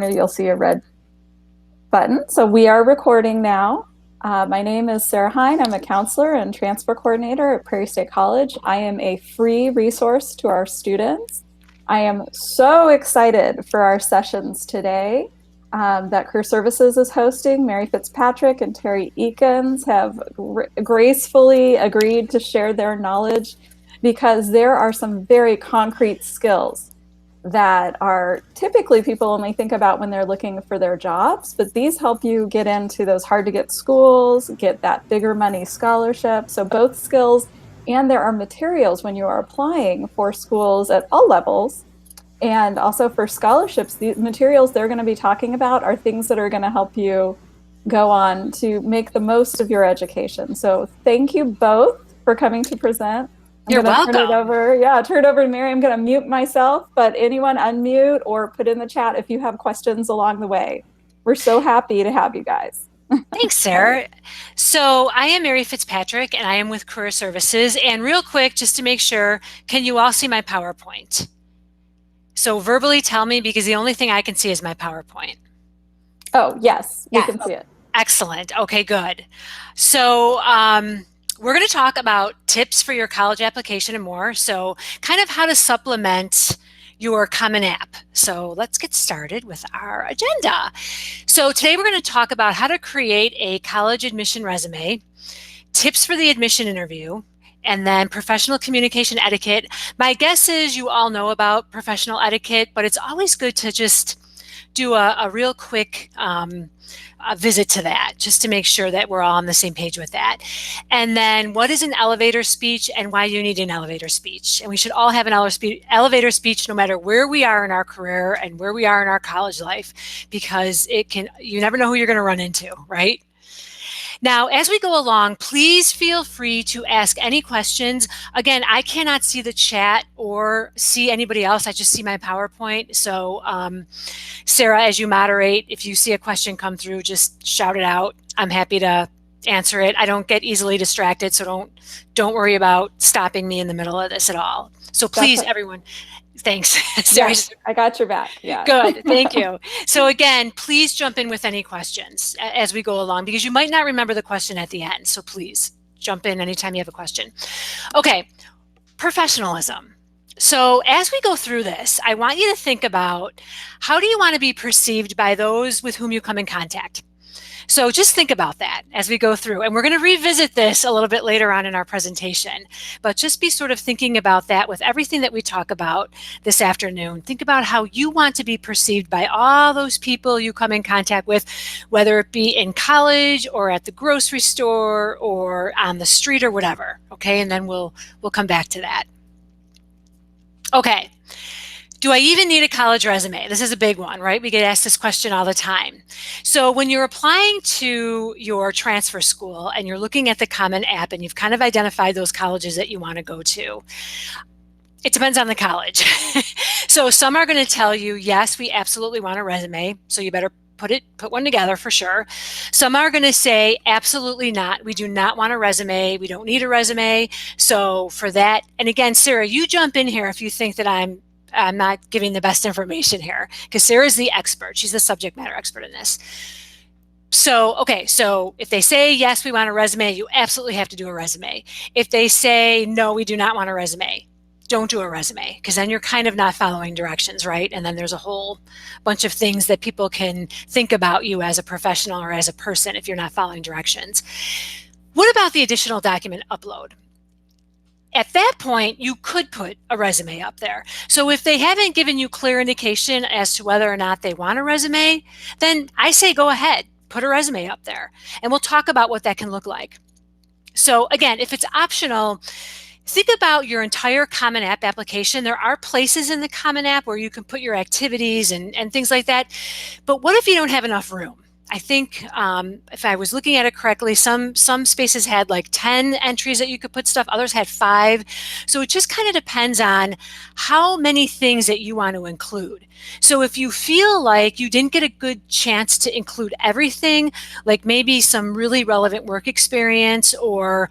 you'll see a red button. So we are recording now. My name is Sarah Hine. I'm a counselor and transfer coordinator at Prairie State College. I am a free resource to our students. I am so excited for our sessions today that Career Services is hosting. Mary Fitzpatrick and Terry Eakins have gracefully agreed to share their knowledge because there are some very concrete skills that are typically people only think about when they're looking for their jobs, but these help you get into those hard to get schools, get that bigger money scholarship. So both skills, and there are materials when you are applying for schools at all levels. And also for scholarships, the materials they're going to be talking about are things that are going to help you go on to make the most of your education. So thank you both for coming to present. You're welcome. Turn it over. Yeah, turn it over to Mary. I'm going to mute myself, but anyone unmute or put in the chat if you have questions along the way. We're so happy to have you guys. Thanks, Sarah. So I am Mary Fitzpatrick, and I am with Career Services. And real quick, just to make sure, can you all see my PowerPoint? So verbally tell me, because the only thing I can see is my PowerPoint. Oh, yes, we can see it. Excellent. Okay, good. So we're going to talk about tips for your college application and more. So kind of how to supplement your Common App. So let's get started with our agenda. So today we're going to talk about how to create a college admission resume, tips for the admission interview, and then professional communication etiquette. My guess is you all know about professional etiquette, but it's always good to just do a real quick visit to that, just to make sure that we're all on the same page with that. And then what is an elevator speech and why you need an elevator speech. And we should all have an elevator speech no matter where we are in our career and where we are in our college life, because you never know who you're going to run into, right? Now, as we go along, please feel free to ask any questions. Again, I cannot see the chat or see anybody else. I just see my PowerPoint. So Sarah, as you moderate, if you see a question come through, just shout it out. I'm happy to answer it. I don't get easily distracted, so don't worry about stopping me in the middle of this at all. So please, everyone. Thanks. Sorry. Yes, I got your back. Yeah. Good. Thank you. So again, please jump in with any questions as we go along, because you might not remember the question at the end. So please jump in anytime you have a question. Okay. Professionalism. So as we go through this, I want you to think about, how do you want to be perceived by those with whom you come in contact? So just think about that as we go through, and we're going to revisit this a little bit later on in our presentation, but just be sort of thinking about that with everything that we talk about this afternoon. Think about how you want to be perceived by all those people you come in contact with, whether it be in college or at the grocery store or on the street or whatever. Okay, and then we'll come back to that. Okay. Do I even need a college resume? This is a big one, right? We get asked this question all the time. So when you're applying to your transfer school and you're looking at the Common App and you've kind of identified those colleges that you want to go to, it depends on the college. So some are going to tell you, yes, we absolutely want a resume. So you better put one together for sure. Some are going to say, absolutely not. We do not want a resume. We don't need a resume. So for that, and again, Sarah, you jump in here if you think that I'm not giving the best information here, because Sarah's the expert. She's the subject matter expert in this. So, okay, so if they say, yes, we want a resume, you absolutely have to do a resume. If they say, no, we do not want a resume, don't do a resume, because then you're kind of not following directions, right? And then there's a whole bunch of things that people can think about you as a professional or as a person if you're not following directions. What about the additional document upload? At that point, you could put a resume up there. So if they haven't given you clear indication as to whether or not they want a resume, then I say go ahead, put a resume up there, and we'll talk about what that can look like. So again, if it's optional, think about your entire Common App application. There are places in the Common App where you can put your activities and things like that. But what if you don't have enough room? I think if I was looking at it correctly, some spaces had like 10 entries that you could put stuff, others had 5. So it just kind of depends on how many things that you want to include. So if you feel like you didn't get a good chance to include everything, like maybe some really relevant work experience or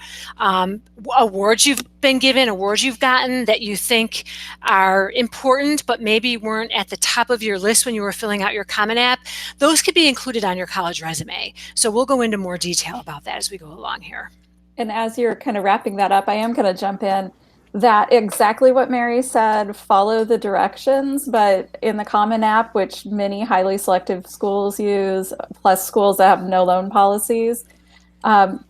awards you've been given, awards you've gotten that you think are important but maybe weren't at the top of your list when you were filling out your Common App, those could be included on your college resume. So we'll go into more detail about that as we go along here. And as you're kind of wrapping that up, I am going to jump in that exactly what Mary said, follow the directions, but in the Common App, which many highly selective schools use, plus schools that have no loan policies,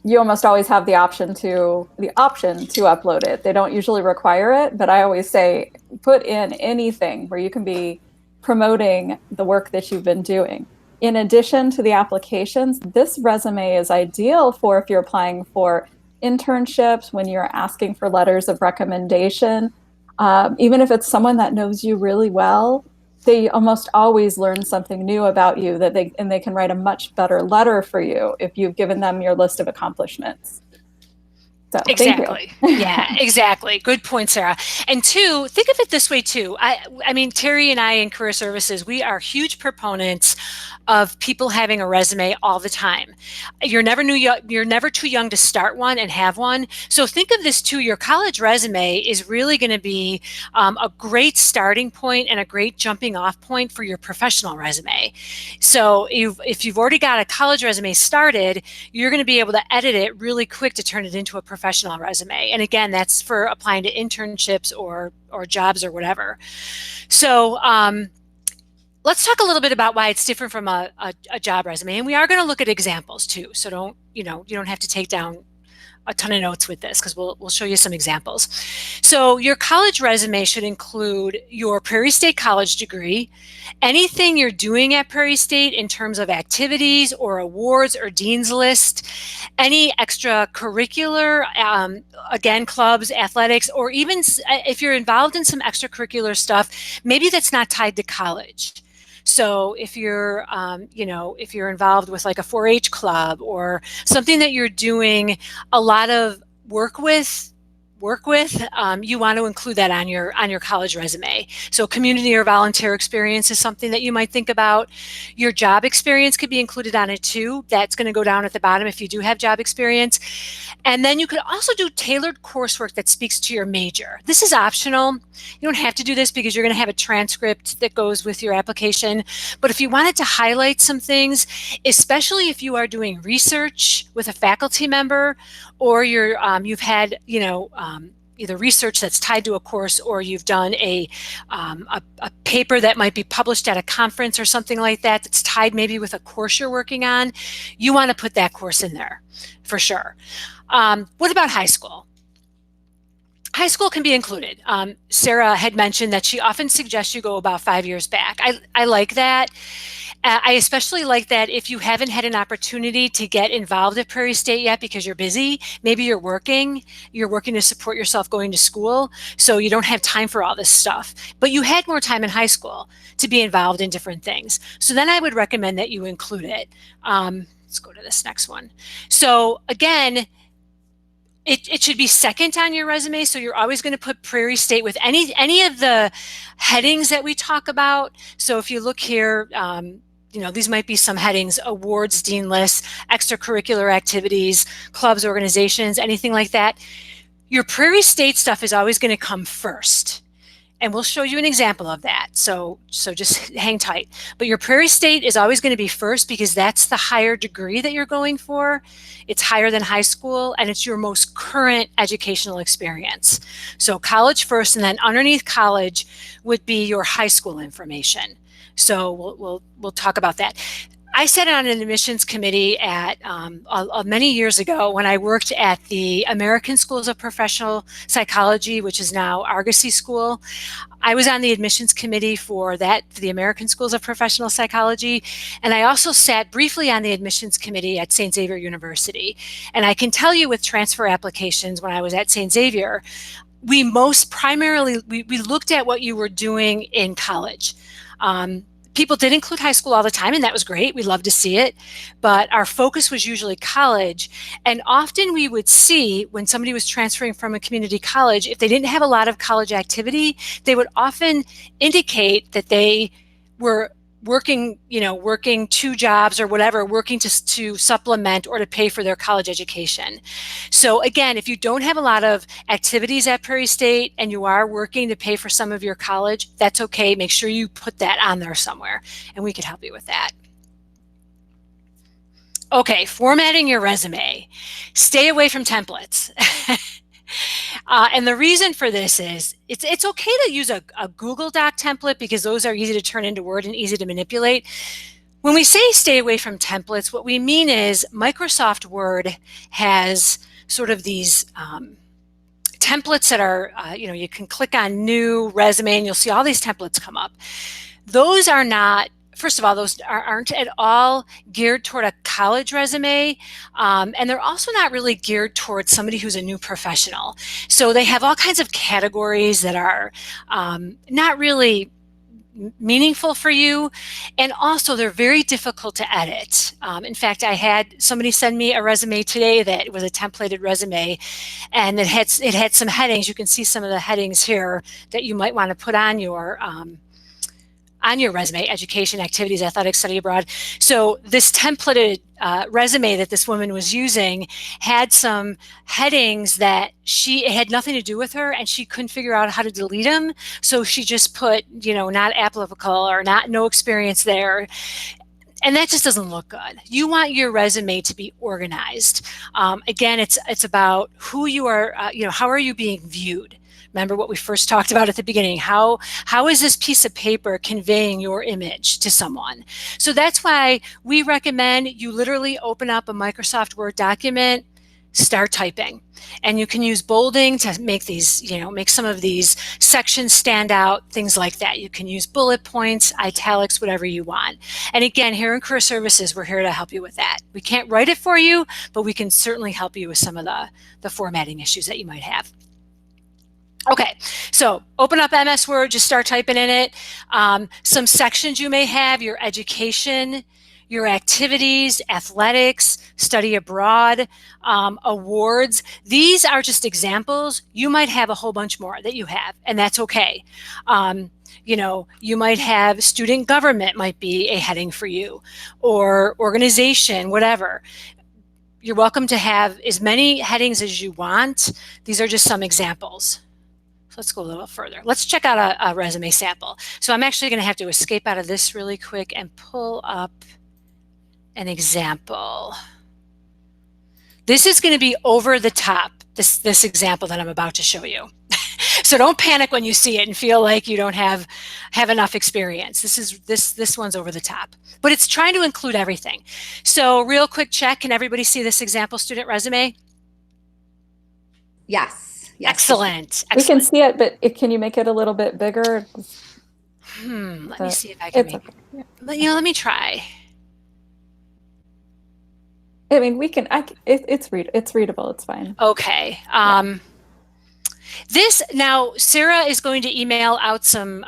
you almost always have the option to upload it. They don't usually require it, but I always say put in anything where you can be promoting the work that you've been doing. In addition to the applications, this resume is ideal for if you're applying for internships, when you're asking for letters of recommendation, even if it's someone that knows you really well, they almost always learn something new about you that they can write a much better letter for you if you've given them your list of accomplishments. So Exactly. thank you. Yeah, exactly. Good point, Sarah. And two, think of it this way too. I mean, Terry and I in Career Services, we are huge proponents of people having a resume all the time. You're never too young to start one and have one. So think of this too. Your college resume is really going to be a great starting point and a great jumping off point for your professional resume. So if you've already got a college resume started, you're going to be able to edit it really quick to turn it into a professional resume. And again, that's for applying to internships or jobs or whatever. So let's talk a little bit about why it's different from a job resume. And we are going to look at examples too. So you don't have to take down a ton of notes with this because we'll show you some examples. So your college resume should include your Prairie State College degree, anything you're doing at Prairie State in terms of activities or awards or dean's list, any extracurricular, again, clubs, athletics, or even if you're involved in some extracurricular stuff, maybe that's not tied to college. So if you're, if you're involved with like a 4-H club or something that you're doing a lot of work with, you want to include that on your college resume. So community or volunteer experience is something that you might think about. Your job experience could be included on it too. That's going to go down at the bottom if you do have job experience. And then you could also do tailored coursework that speaks to your major. This is optional. You don't have to do this because you're going to have a transcript that goes with your application. But if you wanted to highlight some things, especially if you are doing research with a faculty member or you've had, either research that's tied to a course or you've done a paper that might be published at a conference or something like that that's tied maybe with a course you're working on, you want to put that course in there for sure. What about high school? High school can be included. Sarah had mentioned that she often suggests you go about 5 years back. I like that. I especially like that if you haven't had an opportunity to get involved at Prairie State yet because you're busy, maybe you're working to support yourself going to school, so you don't have time for all this stuff. But you had more time in high school to be involved in different things. So then I would recommend that you include it. Let's go to this next one. So again, it should be second on your resume, so you're always going to put Prairie State with any of the headings that we talk about. So if you look here, these might be some headings: awards, dean lists, extracurricular activities, clubs, organizations, anything like that. Your Prairie State stuff is always going to come first. And we'll show you an example of that. So just hang tight. But your Prairie State is always going to be first because that's the higher degree that you're going for. It's higher than high school, and it's your most current educational experience. So college first, and then underneath college would be your high school information. So we'll talk about that. I sat on an admissions committee at many years ago when I worked at the American Schools of Professional Psychology, which is now Argosy School. I was on the admissions committee for the American Schools of Professional Psychology, and I also sat briefly on the admissions committee at St. Xavier University. And I can tell you with transfer applications when I was at St. Xavier, we looked at what you were doing in college. People did include high school all the time, and that was great. We loved to see it, but our focus was usually college. And often we would see when somebody was transferring from a community college, if they didn't have a lot of college activity, they would often indicate that they were working, working two jobs or whatever, working to supplement or to pay for their college education. So again, if you don't have a lot of activities at Prairie State and you are working to pay for some of your college, that's okay. Make sure you put that on there somewhere, and we could help you with that. Okay, formatting your resume. Stay away from templates. And the reason for this is it's okay to use a Google Doc template because those are easy to turn into Word and easy to manipulate. When we say stay away from templates, what we mean is Microsoft Word has sort of these templates that are, you can click on new resume and you'll see all these templates come up. Those are not, first of all, those aren't at all geared toward a college resume, and they're also not really geared towards somebody who's a new professional. So they have all kinds of categories that are not really meaningful for you, and also they're very difficult to edit. In fact, I had somebody send me a resume today that was a templated resume, and it had some headings. You can see some of the headings here that you might want to put on your resume: education, activities, athletic, study abroad. So this templated resume that this woman was using had some headings that it had nothing to do with her, and she couldn't figure out how to delete them. So she just put, not applicable or no experience there. And that just doesn't look good. You want your resume to be organized. Again, it's about who you are, how are you being viewed? Remember what we first talked about at the beginning. How is this piece of paper conveying your image to someone? So that's why we recommend you literally open up a Microsoft Word document, start typing. And you can use bolding to make these, make some of these sections stand out, things like that. You can use bullet points, italics, whatever you want. And again, here in Career Services, we're here to help you with that. We can't write it for you, but we can certainly help you with some of the formatting issues that you might have. Okay, so open up MS Word, just start typing in it. Some sections you may have: your education, your activities, athletics, study abroad, awards. These are just examples. You might have a whole bunch more that you have, and that's okay. You might have student government might be a heading for you, or organization, whatever. You're welcome to have as many headings as you want. These are just some examples. Let's go a little further. Let's check out a resume sample. So I'm actually going to have to escape out of this really quick and pull up an example. This is going to be over the top, this example that I'm about to show you. So don't panic when you see it and feel like you don't have enough experience. This one's over the top, but it's trying to include everything. So real quick check, can everybody see this example student resume? Yes. Yes. Excellent. We can see it, but can you make it a little bit bigger? Let me see if I can make it. Yeah. Let me try. I mean, we can. It's readable. It's fine. Okay. This now, Sarah is going to email out some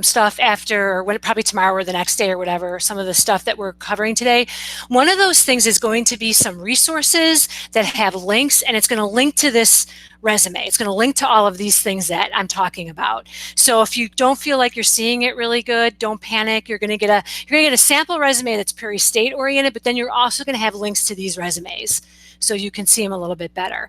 stuff after, probably tomorrow or the next day or whatever, some of the stuff that we're covering today. One of those things is going to be some resources that have links, and it's going to link to this resume. It's going to link to all of these things that I'm talking about. So if you don't feel like you're seeing it really good, don't panic. You're going to get a sample resume that's Prairie State oriented, but then you're also going to have links to these resumes so you can see them a little bit better.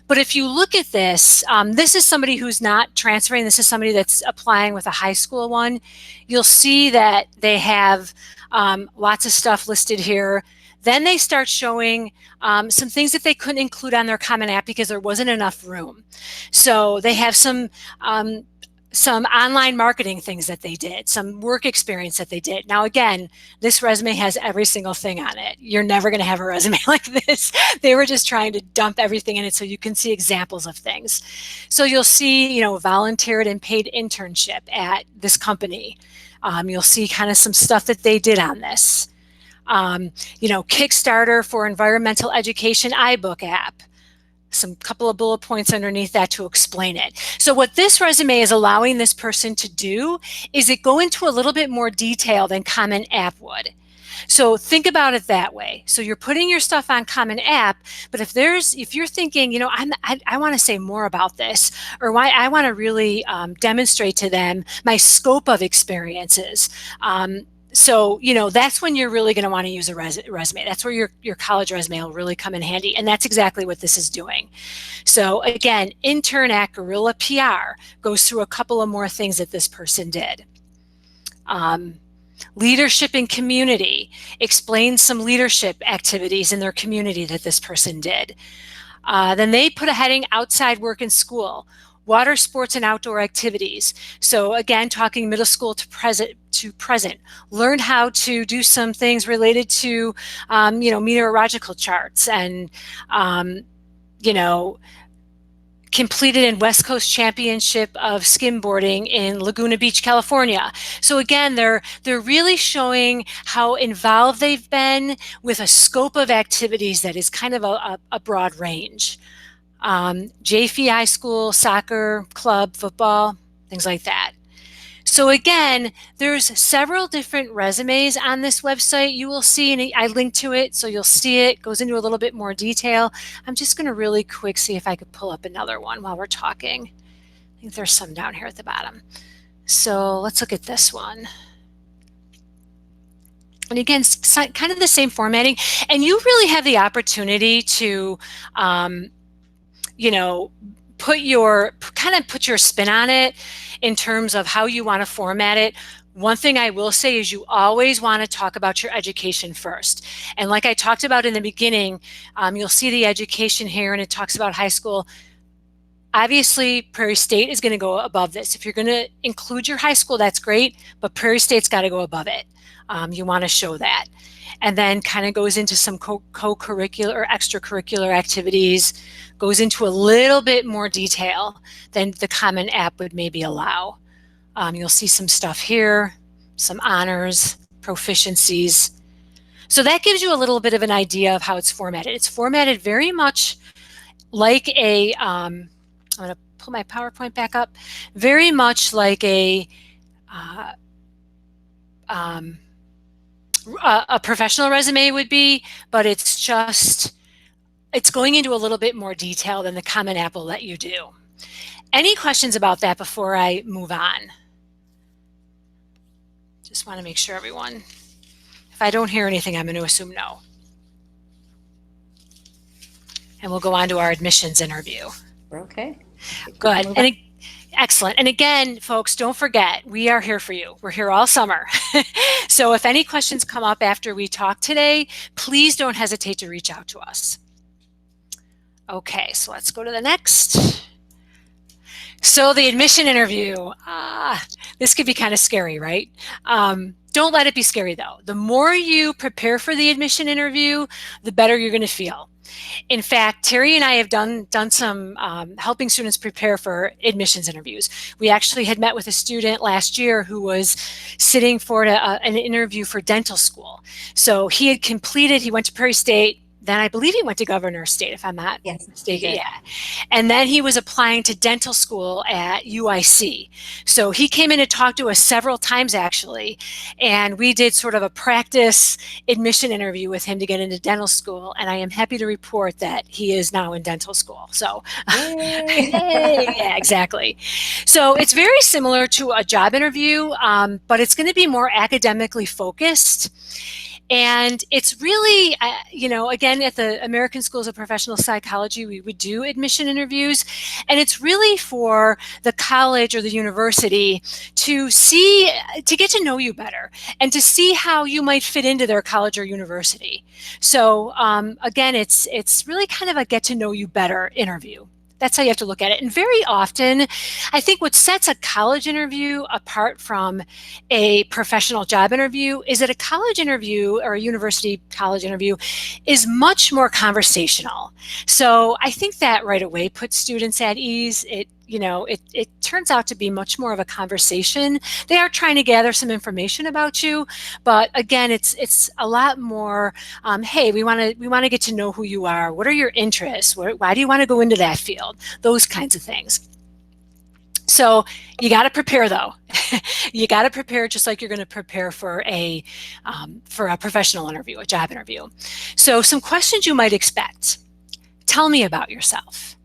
But if you look at this, this is somebody who's not transferring. This is somebody that's applying with a high school one. You'll see that they have lots of stuff listed here. Then they start showing some things that they couldn't include on their Common App because there wasn't enough room. So they have some online marketing things that they did, some work experience that they did. Now, again, this resume has every single thing on it. You're never going to have a resume like this. They were just trying to dump everything in it so you can see examples of things. So you'll see, volunteered and paid internship at this company. You'll see kind of some stuff that they did on this. Kickstarter for environmental education iBook app. some couple of bullet points underneath that to explain it. So what this resume is allowing this person to do is it go into a little bit more detail than Common App would. So think about it that way. So you're putting your stuff on Common App, but if you're thinking, you know, I want to say more about this, or why I want to really demonstrate to them my scope of experiences. So, you know, that's when you're really going to want to use a resume. That's where your college resume will really come in handy. And that's exactly what this is doing. So again, intern at Guerrilla PR goes through a couple of more things that this person did. Leadership in community, explains some leadership activities in their community that this person did. Then they put a heading outside work and school, water sports and outdoor activities. So again, talking middle school to present, learn how to do some things related to, you know, meteorological charts and, you know, completed in West Coast Championship of skimboarding in Laguna Beach, California. So again, they're really showing how involved they've been with a scope of activities that is kind of a broad range. JV High School, soccer, club, football, things like that. So again, there's several different resumes on this website. You will see, and I linked to it, so you'll see it goes into a little bit more detail. I'm just going to really quick see if I could pull up another one while we're talking. I think there's some down here at the bottom. So let's look at this one. And again, kind of the same formatting. And you really have the opportunity to, you know, put your spin on it in terms of how you want to format it. One thing I will say is you always want to talk about your education first. And like I talked about in the beginning, you'll see the education here and it talks about high school. Obviously, Prairie State is going to go above this. If you're going to include your high school, that's great, but Prairie State's got to go above it. You want to show that. And then kind of goes into some co-curricular or extracurricular activities, goes into a little bit more detail than the Common App would maybe allow. You'll see some stuff here, some honors, proficiencies. So that gives you a little bit of an idea of how it's formatted. It's formatted very much like a, I'm going to pull my PowerPoint back up, very much like a professional resume would be, but it's going into a little bit more detail than the Common App will let you do. Any questions about that before I move on? Just want to make sure everyone, if I don't hear anything, I'm going to assume no. And we'll go on to our admissions interview. Okay. Good. And excellent. And again, folks, don't forget, we are here for you. We're here all summer. So if any questions come up after we talk today, please don't hesitate to reach out to us. Okay, so let's go to the next. So the admission interview, this could be kind of scary, right? Don't let it be scary though. The more you prepare for the admission interview, the better you're going to feel. In fact, Terry and I have done some helping students prepare for admissions interviews. We actually had met with a student last year who was sitting for an interview for dental school. So he had completed, he went to Prairie State, then I believe he went to Governor State, if I'm not mistaken. Yeah. And then he was applying to dental school at UIC. So he came in to talk to us several times actually, and we did sort of a practice admission interview with him to get into dental school. And I am happy to report that he is now in dental school. So yay. Yeah, exactly. So it's very similar to a job interview, but it's going to be more academically focused. And it's really, you know, again, at the American Schools of Professional Psychology, we would do admission interviews. And it's really for the college or the university to get to know you better and to see how you might fit into their college or university. So again, it's really kind of a get to know you better interview. That's how you have to look at it. And very often, I think what sets a college interview apart from a professional job interview is that a college interview or a university college interview is much more conversational. So I think that right away puts students at ease. It it turns out to be much more of a conversation. They are trying to gather some information about you, but again, it's a lot more, hey, we want to get to know who you are. What are your interests? Why do you want to go into that field? Those kinds of things. So you got to prepare, though. You got to prepare just like you're going to prepare for a professional interview, a job interview. So some questions you might expect. Tell me about yourself.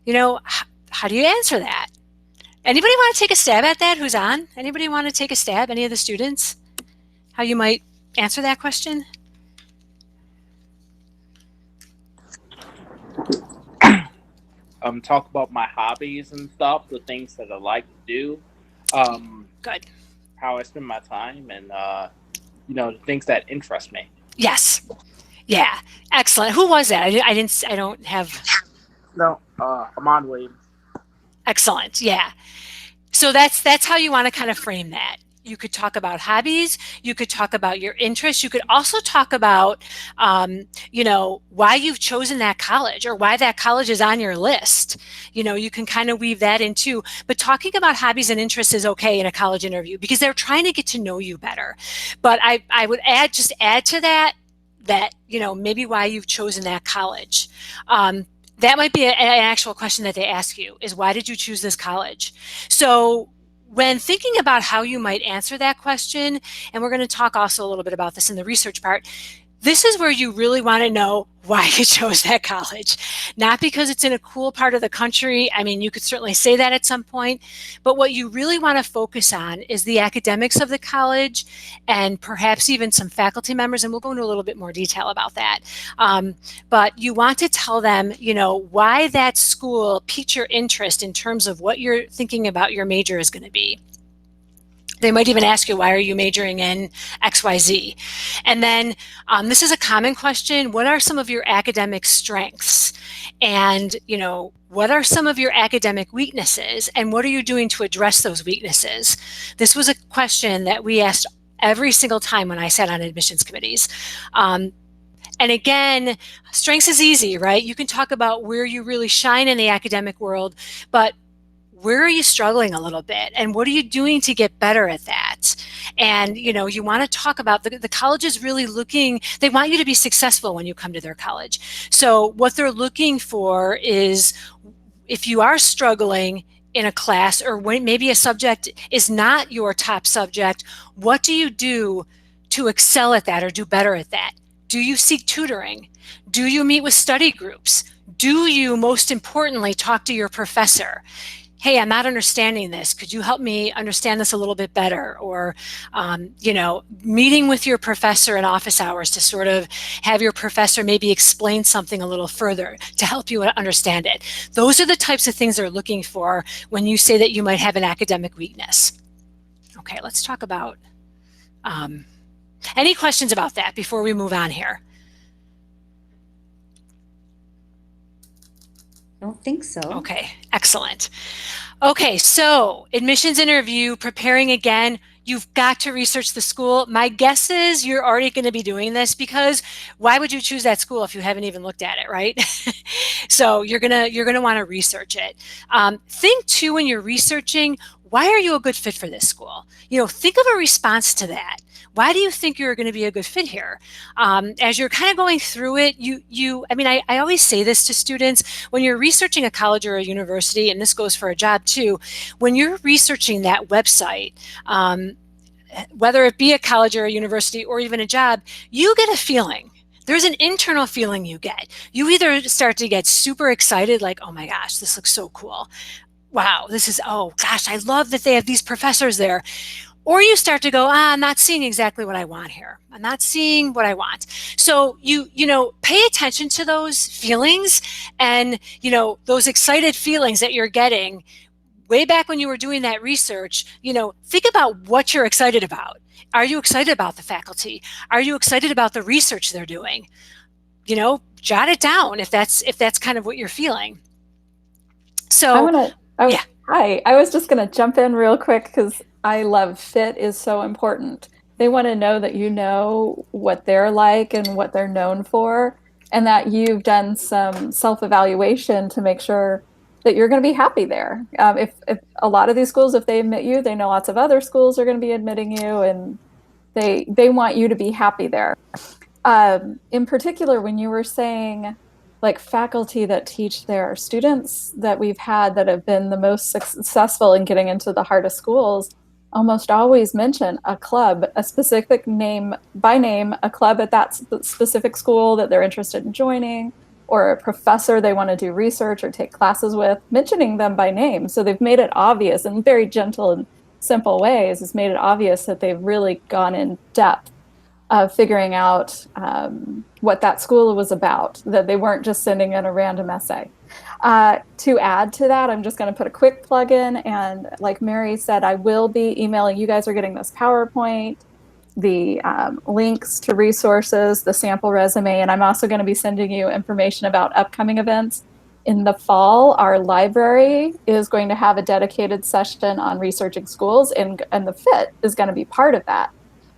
How do you answer that? Anybody want to take a stab at that? Who's on? Anybody want to take a stab? Any of the students? How you might answer that question? Talk about my hobbies and stuff, the things that I like to do. Good. How I spend my time, and the things that interest me. Yes. Yeah. Excellent. Who was that? I don't have. No, Amon Williams. Excellent. Yeah. So that's how you want to kind of frame that. You could talk about hobbies. You could talk about your interests. You could also talk about, why you've chosen that college or why that college is on your list. You can kind of weave that in too. But talking about hobbies and interests is okay in a college interview because they're trying to get to know you better. But I would add to that, maybe why you've chosen that college. That might be an actual question that they ask you is, why did you choose this college? So when thinking about how you might answer that question, and we're going to talk also a little bit about this in the research part, this is where you really want to know why you chose that college. Not because it's in a cool part of the country. I mean, you could certainly say that at some point, but what you really want to focus on is the academics of the college and perhaps even some faculty members, and we'll go into a little bit more detail about that. But you want to tell them, why that school piqued your interest in terms of what you're thinking about your major is going to be. They might even ask you, why are you majoring in XYZ? And then this is a common question. What are some of your academic strengths? And, what are some of your academic weaknesses? And what are you doing to address those weaknesses? This was a question that we asked every single time when I sat on admissions committees. And again, strengths is easy, right? You can talk about where you really shine in the academic world, but where are you struggling a little bit, and what are you doing to get better at that? And you want to talk about the college is really looking, they want you to be successful when you come to their college. So what they're looking for is, if you are struggling in a class, or when maybe a subject is not your top subject, what do you do to excel at that or do better at that? Do you seek tutoring? Do you meet with study groups? Do you, most importantly, talk to your professor? Hey, I'm not understanding this. Could you help me understand this a little bit better? Or, meeting with your professor in office hours to sort of have your professor maybe explain something a little further to help you understand it. Those are the types of things they're looking for when you say that you might have an academic weakness. Okay, let's talk about any questions about that before we move on here. I don't think so. Okay, excellent. Okay, so admissions interview, preparing again. You've got to research the school. My guess is you're already going to be doing this, because why would you choose that school if you haven't even looked at it, right? So you're gonna want to research it. Think too, when you're researching, why are you a good fit for this school? Think of a response to that. Why do you think you're going to be a good fit here? As you're kind of going through it, I always say this to students, when you're researching a college or a university, and this goes for a job too, when you're researching that website, whether it be a college or a university or even a job, you get a feeling. There's an internal feeling you get. You either start to get super excited, like, oh my gosh, this looks so cool. Wow, oh gosh, I love that they have these professors there. Or you start to go, I'm not seeing exactly what I want here. I'm not seeing what I want. So you pay attention to those feelings, and those excited feelings that you're getting way back when you were doing that research. Think about what you're excited about. Are you excited about the faculty? Are you excited about the research they're doing? Jot it down if that's kind of what you're feeling. So yeah. Hi, I was just going to jump in real quick because I love fit is so important. They want to know that you know what they're like and what they're known for, and that you've done some self-evaluation to make sure that you're going to be happy there. If a lot of these schools, if they admit you, they know lots of other schools are going to be admitting you, and they want you to be happy there. In particular, when you were saying like faculty that teach their students that we've had that have been the most successful in getting into the hardest schools, almost always mention a club, a specific name by name, a club at that specific school that they're interested in joining, or a professor they want to do research or take classes with, mentioning them by name. So they've made it obvious in very gentle and simple ways. It's made it obvious that they've really gone in depth of figuring out what that school was about, that they weren't just sending in a random essay. To add to that, I'm just going to put a quick plug in. And like Mary said, I will be emailing, you guys are getting this PowerPoint, the links to resources, the sample resume, and I'm also going to be sending you information about upcoming events. In the fall, our library is going to have a dedicated session on researching schools, and the FIT is going to be part of that.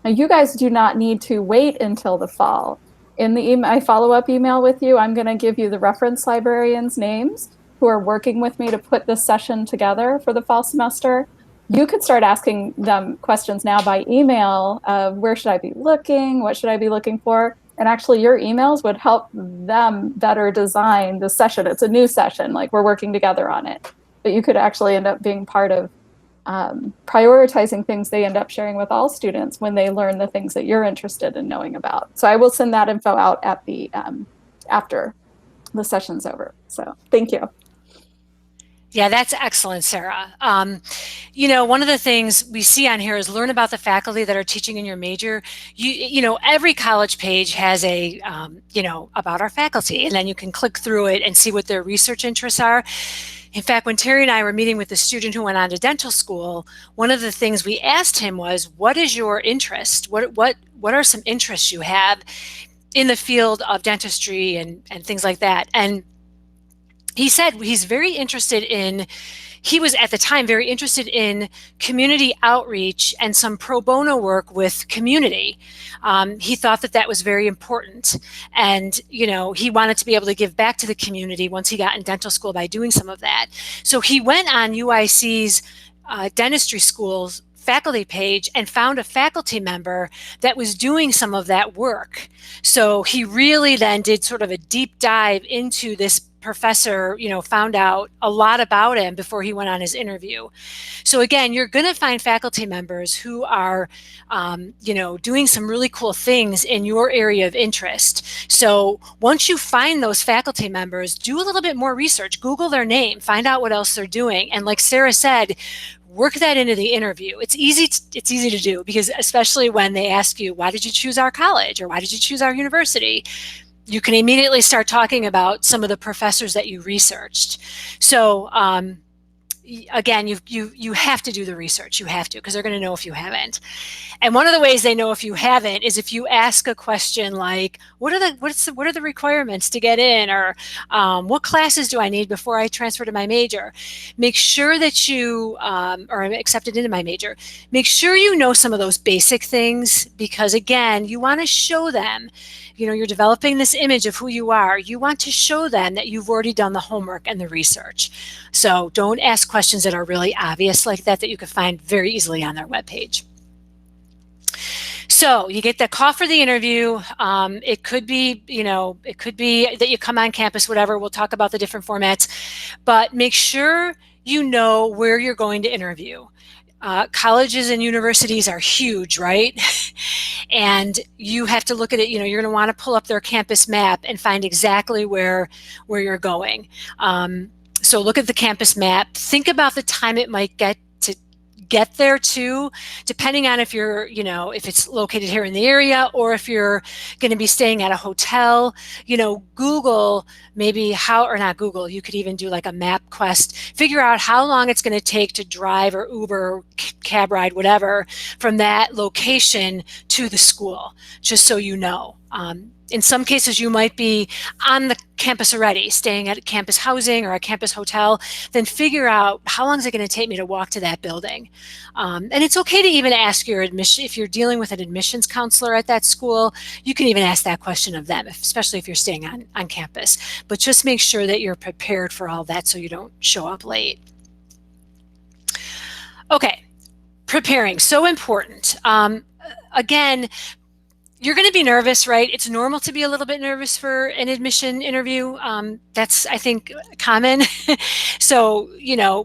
Now, you guys do not need to wait until the fall. In my follow-up email with you, I'm going to give you the reference librarians' names who are working with me to put this session together for the fall semester. You could start asking them questions now by email of where should I be looking, what should I be looking for? And actually your emails would help them better design the session. It's a new session, like we're working together on it. But you could actually end up being part of prioritizing things they end up sharing with all students when they learn the things that you're interested in knowing about. So I will send that info out at the after the session's over. So thank you. Yeah, that's excellent, Sarah. You know, one of the things we see on here is learn about the faculty that are teaching in your major. You know, every college page has a, you know, about our faculty, and then you can click through it and see what their research interests are. In fact, when Terry and I were meeting with the student who went on to dental school, one of the things we asked him was, what is your interest? What are some interests you have in the field of dentistry and things like that? And he said he's very interested in, he was at the time very interested in community outreach and some pro bono work with community. He thought that that was very important. And, you know, he wanted to be able to give back to the community once he got in dental school by doing some of that. So he went on UIC's dentistry school's faculty page and found a faculty member that was doing some of that work. So he really then did sort of a deep dive into this professor, you know, found out a lot about him before he went on his interview. So again, you're going to find faculty members who are, you know, doing some really cool things in your area of interest. So once you find those faculty members, do a little bit more research, Google their name, find out what else they're doing. And like Sarah said, work that into the interview. It's easy to do, because especially when they ask you, why did you choose our college, or why did you choose our university? You can immediately start talking about some of the professors that you researched. So again, you have to do the research. You have to, because they're going to know if you haven't. And one of the ways they know if you haven't is if you ask a question like, what are the requirements to get in, or what classes do I need before I transfer to my major? Make sure that you or I'm accepted into my major. Make sure you know some of those basic things, because again, you want to show them, you know, you're developing this image of who you are. You want to show them that you've already done the homework and the research. So don't ask questions that are really obvious like that you can find very easily on their webpage. So you get the call for the interview. It could be, you know, it could be that you come on campus, whatever. We'll talk about the different formats, but make sure you know where you're going to interview. Colleges and universities are huge, right? And you have to look at it, you know, you're going to want to pull up their campus map and find exactly where you're going. So look at the campus map, think about the time it might get there too, depending on if you're, you know, if it's located here in the area, or if you're going to be staying at a hotel. You know, Google maybe or not Google, you could even do like a map quest, figure out how long it's going to take to drive or Uber, cab ride, whatever, from that location to the school, just so you know. In some cases, you might be on the campus already, staying at campus housing or a campus hotel. Then figure out, how long is it going to take me to walk to that building? And it's okay to even ask your admission, if you're dealing with an admissions counselor at that school, you can even ask that question of them, especially if you're staying on campus. But just make sure that you're prepared for all that so you don't show up late. Okay, preparing, so important. Again, you're going to be nervous, right? It's normal to be a little bit nervous for an admission interview. That's, I think, common. So,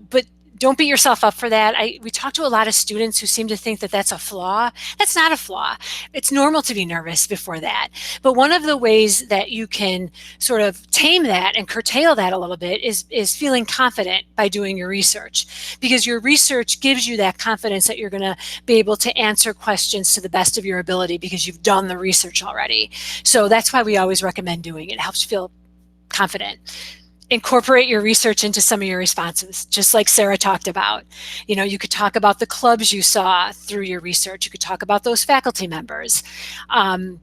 but don't beat yourself up for that. We talk to a lot of students who seem to think that that's a flaw. That's not a flaw. It's normal to be nervous before that. But one of the ways that you can sort of tame that and curtail that a little bit is feeling confident by doing your research, because your research gives you that confidence that you're going to be able to answer questions to the best of your ability because you've done the research already. So that's why we always recommend doing it. It helps you feel confident. Incorporate your research into some of your responses, just like Sarah talked about. You could talk about the clubs you saw through your research. You could talk about those faculty members. And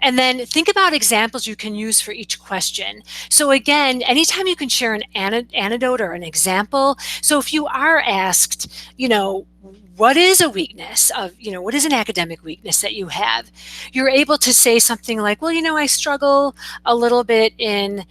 then think about examples you can use for each question. So again, anytime you can share an anecdote or an example. So if you are asked, what is a weakness of, what is an academic weakness that you have? You're able to say something like, well, I struggle a little bit in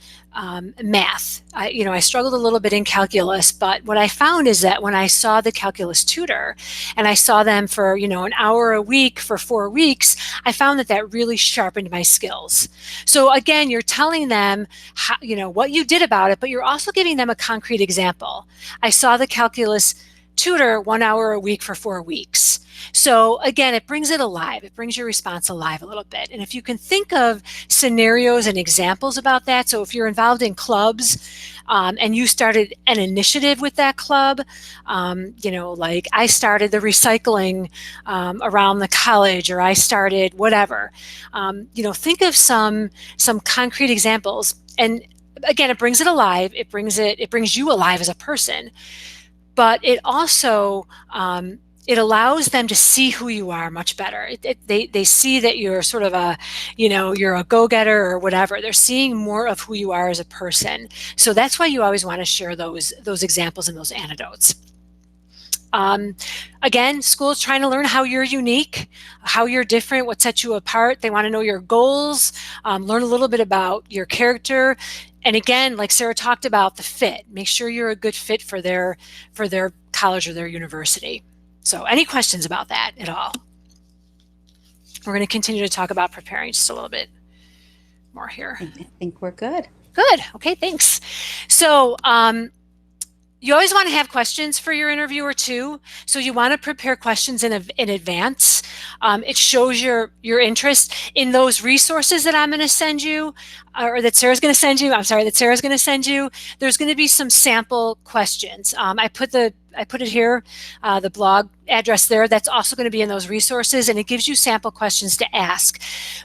math. I struggled a little bit in calculus, but what I found is that when I saw the calculus tutor and I saw them for, an hour a week for 4 weeks, I found that really sharpened my skills. So again, you're telling them how, what you did about it, but you're also giving them a concrete example. I saw the calculus tutor 1 hour a week for 4 weeks. So again, it brings it alive. It brings your response alive a little bit. And if you can think of scenarios and examples about that, so if you're involved in clubs and you started an initiative with that club, like I started the recycling around the college, or I started whatever, think of some concrete examples. And again, it brings it alive. It brings you alive as a person. But it also, it allows them to see who you are much better. They see that you're sort of you're a go-getter or whatever. They're seeing more of who you are as a person. So that's why you always want to share those examples and those anecdotes. Again, school's trying to learn how you're unique, how you're different, what sets you apart. They want to know your goals, learn a little bit about your character. And again, like Sarah talked about, the fit. Make sure you're a good fit for their college or their university. So any questions about that at all? We're going to continue to talk about preparing just a little bit more here. I think we're good. Good. Okay, thanks. So you always want to have questions for your interviewer too. So you want to prepare questions in advance. It shows your interest in those resources that I'm going to send you, or that Sarah's going to send you. There's going to be some sample questions. I put it here, the blog address there. That's also going to be in those resources, and it gives you sample questions to ask.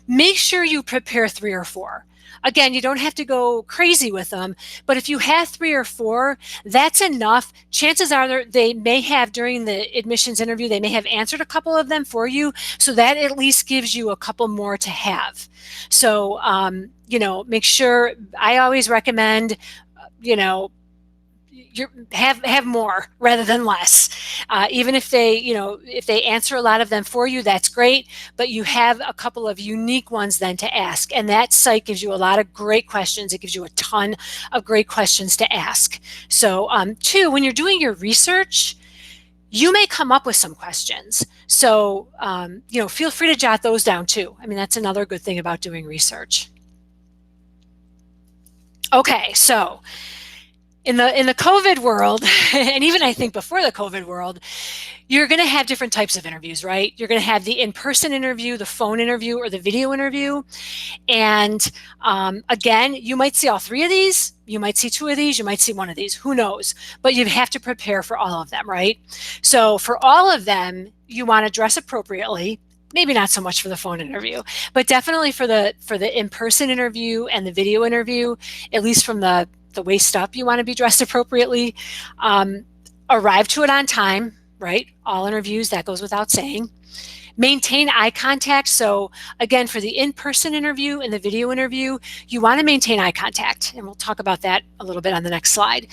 Make sure you prepare 3 or 4. Again, you don't have to go crazy with them, but if you have 3 or 4, that's enough. Chances are they may have, during the admissions interview, they may have answered a couple of them for you, so that at least gives you a couple more to have. So, make sure, I always recommend, have more rather than less. Even if they answer a lot of them for you, that's great, but you have a couple of unique ones then to ask. And that site gives you a lot of great questions. It gives you a ton of great questions to ask. So two, when you're doing your research, you may come up with some questions. So, feel free to jot those down too. I mean, that's another good thing about doing research. Okay, so in the COVID world, and even I think before the COVID world, you're going to have different types of interviews, right? You're going to have the in-person interview, the phone interview, or the video interview. And again, you might see all 3 of these. You might see 2 of these. You might see 1 of these. Who knows? But you have to prepare for all of them, right? So for all of them, you want to dress appropriately. Maybe not so much for the phone interview, but definitely for the in-person interview and the video interview, at least from the waist up, you want to be dressed appropriately. Arrive to it on time, right? All interviews, that goes without saying. Maintain eye contact. So again, for the in-person interview and the video interview, you want to maintain eye contact. And we'll talk about that a little bit on the next slide.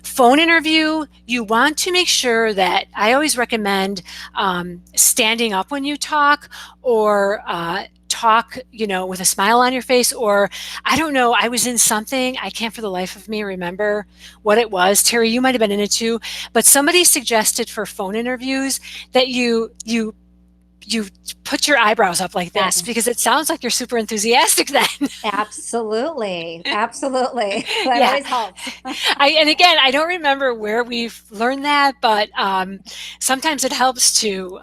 Phone interview, you want to make sure that, I always recommend standing up when you talk, or talk, with a smile on your face, or I don't know, I was in something, I can't for the life of me remember what it was. Terry, you might have been in it too, but somebody suggested for phone interviews that you put your eyebrows up like this, because it sounds like you're super enthusiastic then. Absolutely. Absolutely. That Yeah. always helps. And again, I don't remember where we've learned that, but sometimes it helps to,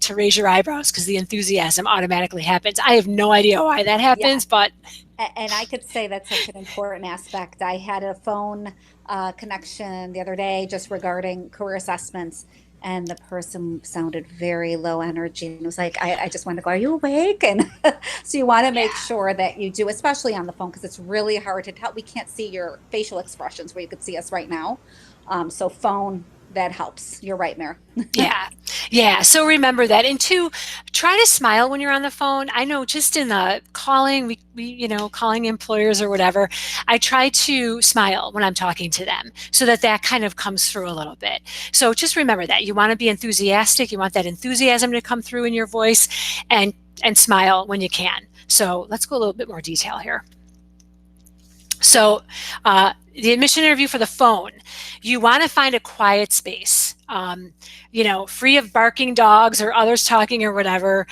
to raise your eyebrows, because the enthusiasm automatically happens. I have no idea why that happens, but. And I could say that's such an important aspect. I had a phone connection the other day just regarding career assessments, and the person sounded very low energy, and it was like, I just wanted to go, are you awake? And so you want to make sure that you do, especially on the phone, because it's really hard to tell. We can't see your facial expressions where you could see us right now. So phone, that helps. You're right, Mary. Yeah. So remember that. And two, try to smile when you're on the phone. I know just in the calling, we calling employers or whatever, I try to smile when I'm talking to them, so that kind of comes through a little bit. So just remember that. You want to be enthusiastic. You want that enthusiasm to come through in your voice, and smile when you can. So let's go a little bit more detail here. So the admission interview for the phone, you want to find a quiet space, free of barking dogs or others talking or whatever.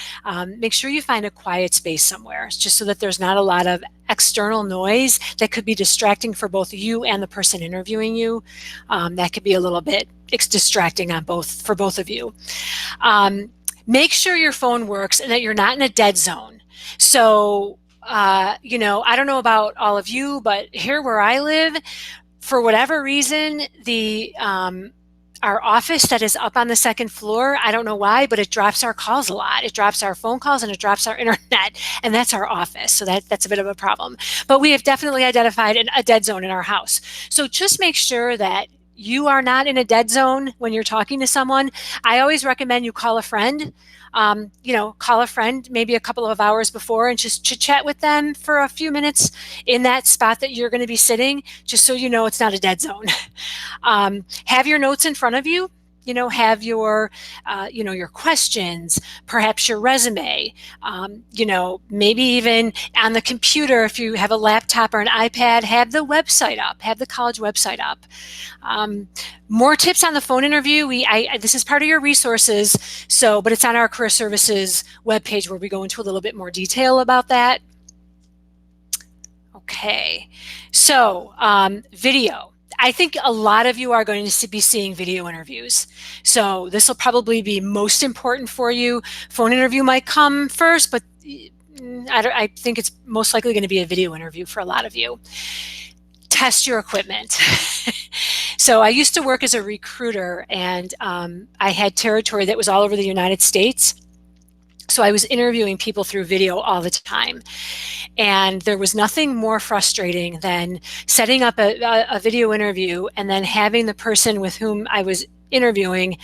Make sure you find a quiet space somewhere, just so that there's not a lot of external noise that could be distracting for both you and the person interviewing you. That could be a little bit distracting for both of you. Make sure your phone works and that you're not in a dead zone. So I don't know about all of you, but here where I live, for whatever reason, our office that is up on the second floor, I don't know why, but it drops our calls a lot. It drops our phone calls and it drops our internet, and that's our office. So that's a bit of a problem. But we have definitely identified a dead zone in our house. So just make sure that you are not in a dead zone when you're talking to someone. I always recommend you call a friend. Call a friend maybe a couple of hours before and just chit-chat with them for a few minutes in that spot that you're going to be sitting, just so you know it's not a dead zone. Have your notes in front of you. Have your questions, perhaps your resume, maybe even on the computer, if you have a laptop or an iPad, have the website up, have the college website up. More tips on the phone interview. This is part of your resources, but it's on our Career Services webpage, where we go into a little bit more detail about that. Okay, so video. I think a lot of you are going to be seeing video interviews. So this will probably be most important for you. Phone interview might come first, but I think it's most likely going to be a video interview for a lot of you. Test your equipment. So I used to work as a recruiter, and I had territory that was all over the United States. So I was interviewing people through video all the time. And there was nothing more frustrating than setting up a video interview and then having the person with whom I was interviewing,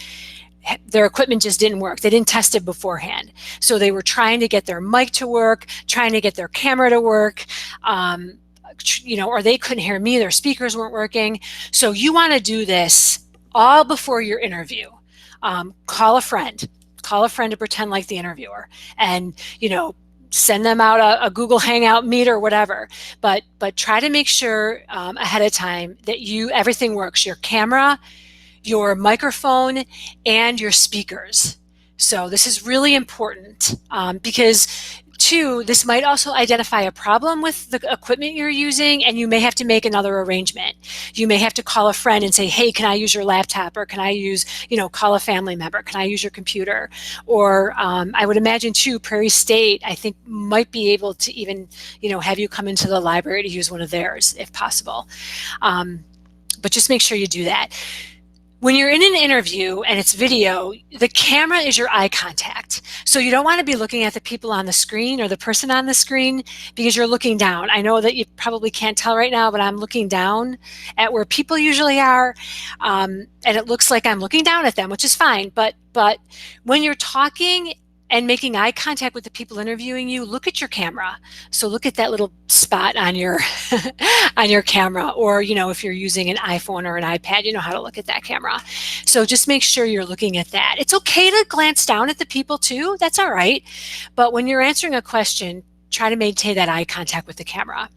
their equipment just didn't work. They didn't test it beforehand. So they were trying to get their mic to work, trying to get their camera to work, or they couldn't hear me, their speakers weren't working. So you want to do this all before your interview. Call a friend to pretend like the interviewer, and send them out a Google Hangout Meet or whatever, but try to make sure ahead of time that everything works, your camera, your microphone, and your speakers. So this is really important, because two, this might also identify a problem with the equipment you're using, and you may have to make another arrangement. You may have to call a friend and say, hey, can I use your laptop? Or can I use, call a family member? Can I use your computer? Or I would imagine too, Prairie State, I think, might be able to even, have you come into the library to use one of theirs if possible. But just make sure you do that. When you're in an interview and it's video, the camera is your eye contact. So you don't want to be looking at the people on the screen or the person on the screen because you're looking down. I know that you probably can't tell right now, but I'm looking down at where people usually are. And it looks like I'm looking down at them, which is fine. But when you're talking and making eye contact with the people interviewing you, look at your camera. So look at that little spot on your on your camera, or if you're using an iPhone or an iPad, you know how to look at that camera. So just make sure you're looking at that. It's okay to glance down at the people too. That's all right. But when you're answering a question, try to maintain that eye contact with the camera.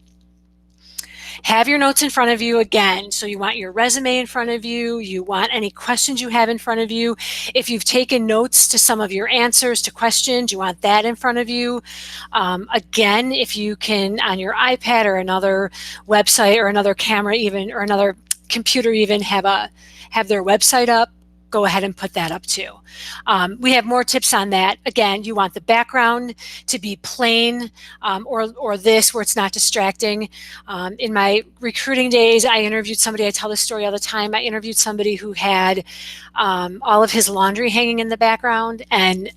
Have your notes in front of you again. So you want your resume in front of you. You want any questions you have in front of you. If you've taken notes to some of your answers to questions, you want that in front of you. Again, if you can, on your iPad or another website or another camera even, or another computer even, have their website up, go ahead and put that up too. We have more tips on that. Again, you want the background to be plain, or this where it's not distracting. In my recruiting days, I interviewed somebody, I tell this story all the time, I interviewed somebody who had all of his laundry hanging in the background, and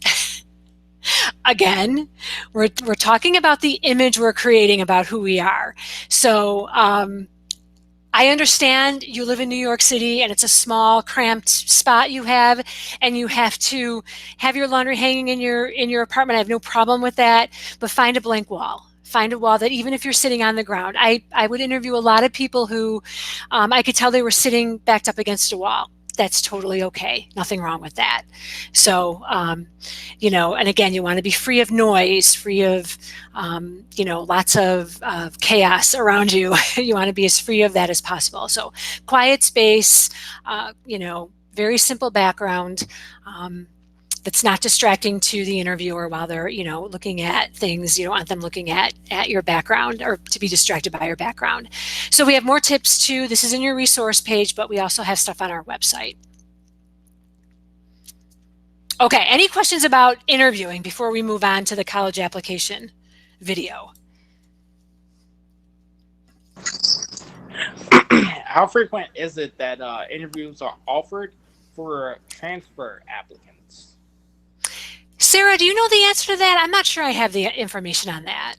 again, we're talking about the image we're creating about who we are. So I understand you live in New York City and it's a small, cramped spot you have, and you have to have your laundry hanging in your apartment. I have no problem with that, but find a blank wall. Find a wall that even if you're sitting on the ground. I would interview a lot of people who I could tell they were sitting backed up against a wall. That's totally okay. Nothing wrong with that. So, and again, you want to be free of noise, free of, lots of chaos around you. You want to be as free of that as possible. So quiet space, very simple background that's not distracting to the interviewer while they're, looking at things. You don't want them looking at your background or to be distracted by your background. So we have more tips too. This is in your resource page, but we also have stuff on our website. Okay, any questions about interviewing before we move on to the college application video? How frequent is it that interviews are offered for transfer applicants? Sarah, do you know the answer to that? I'm not sure I have the information on that.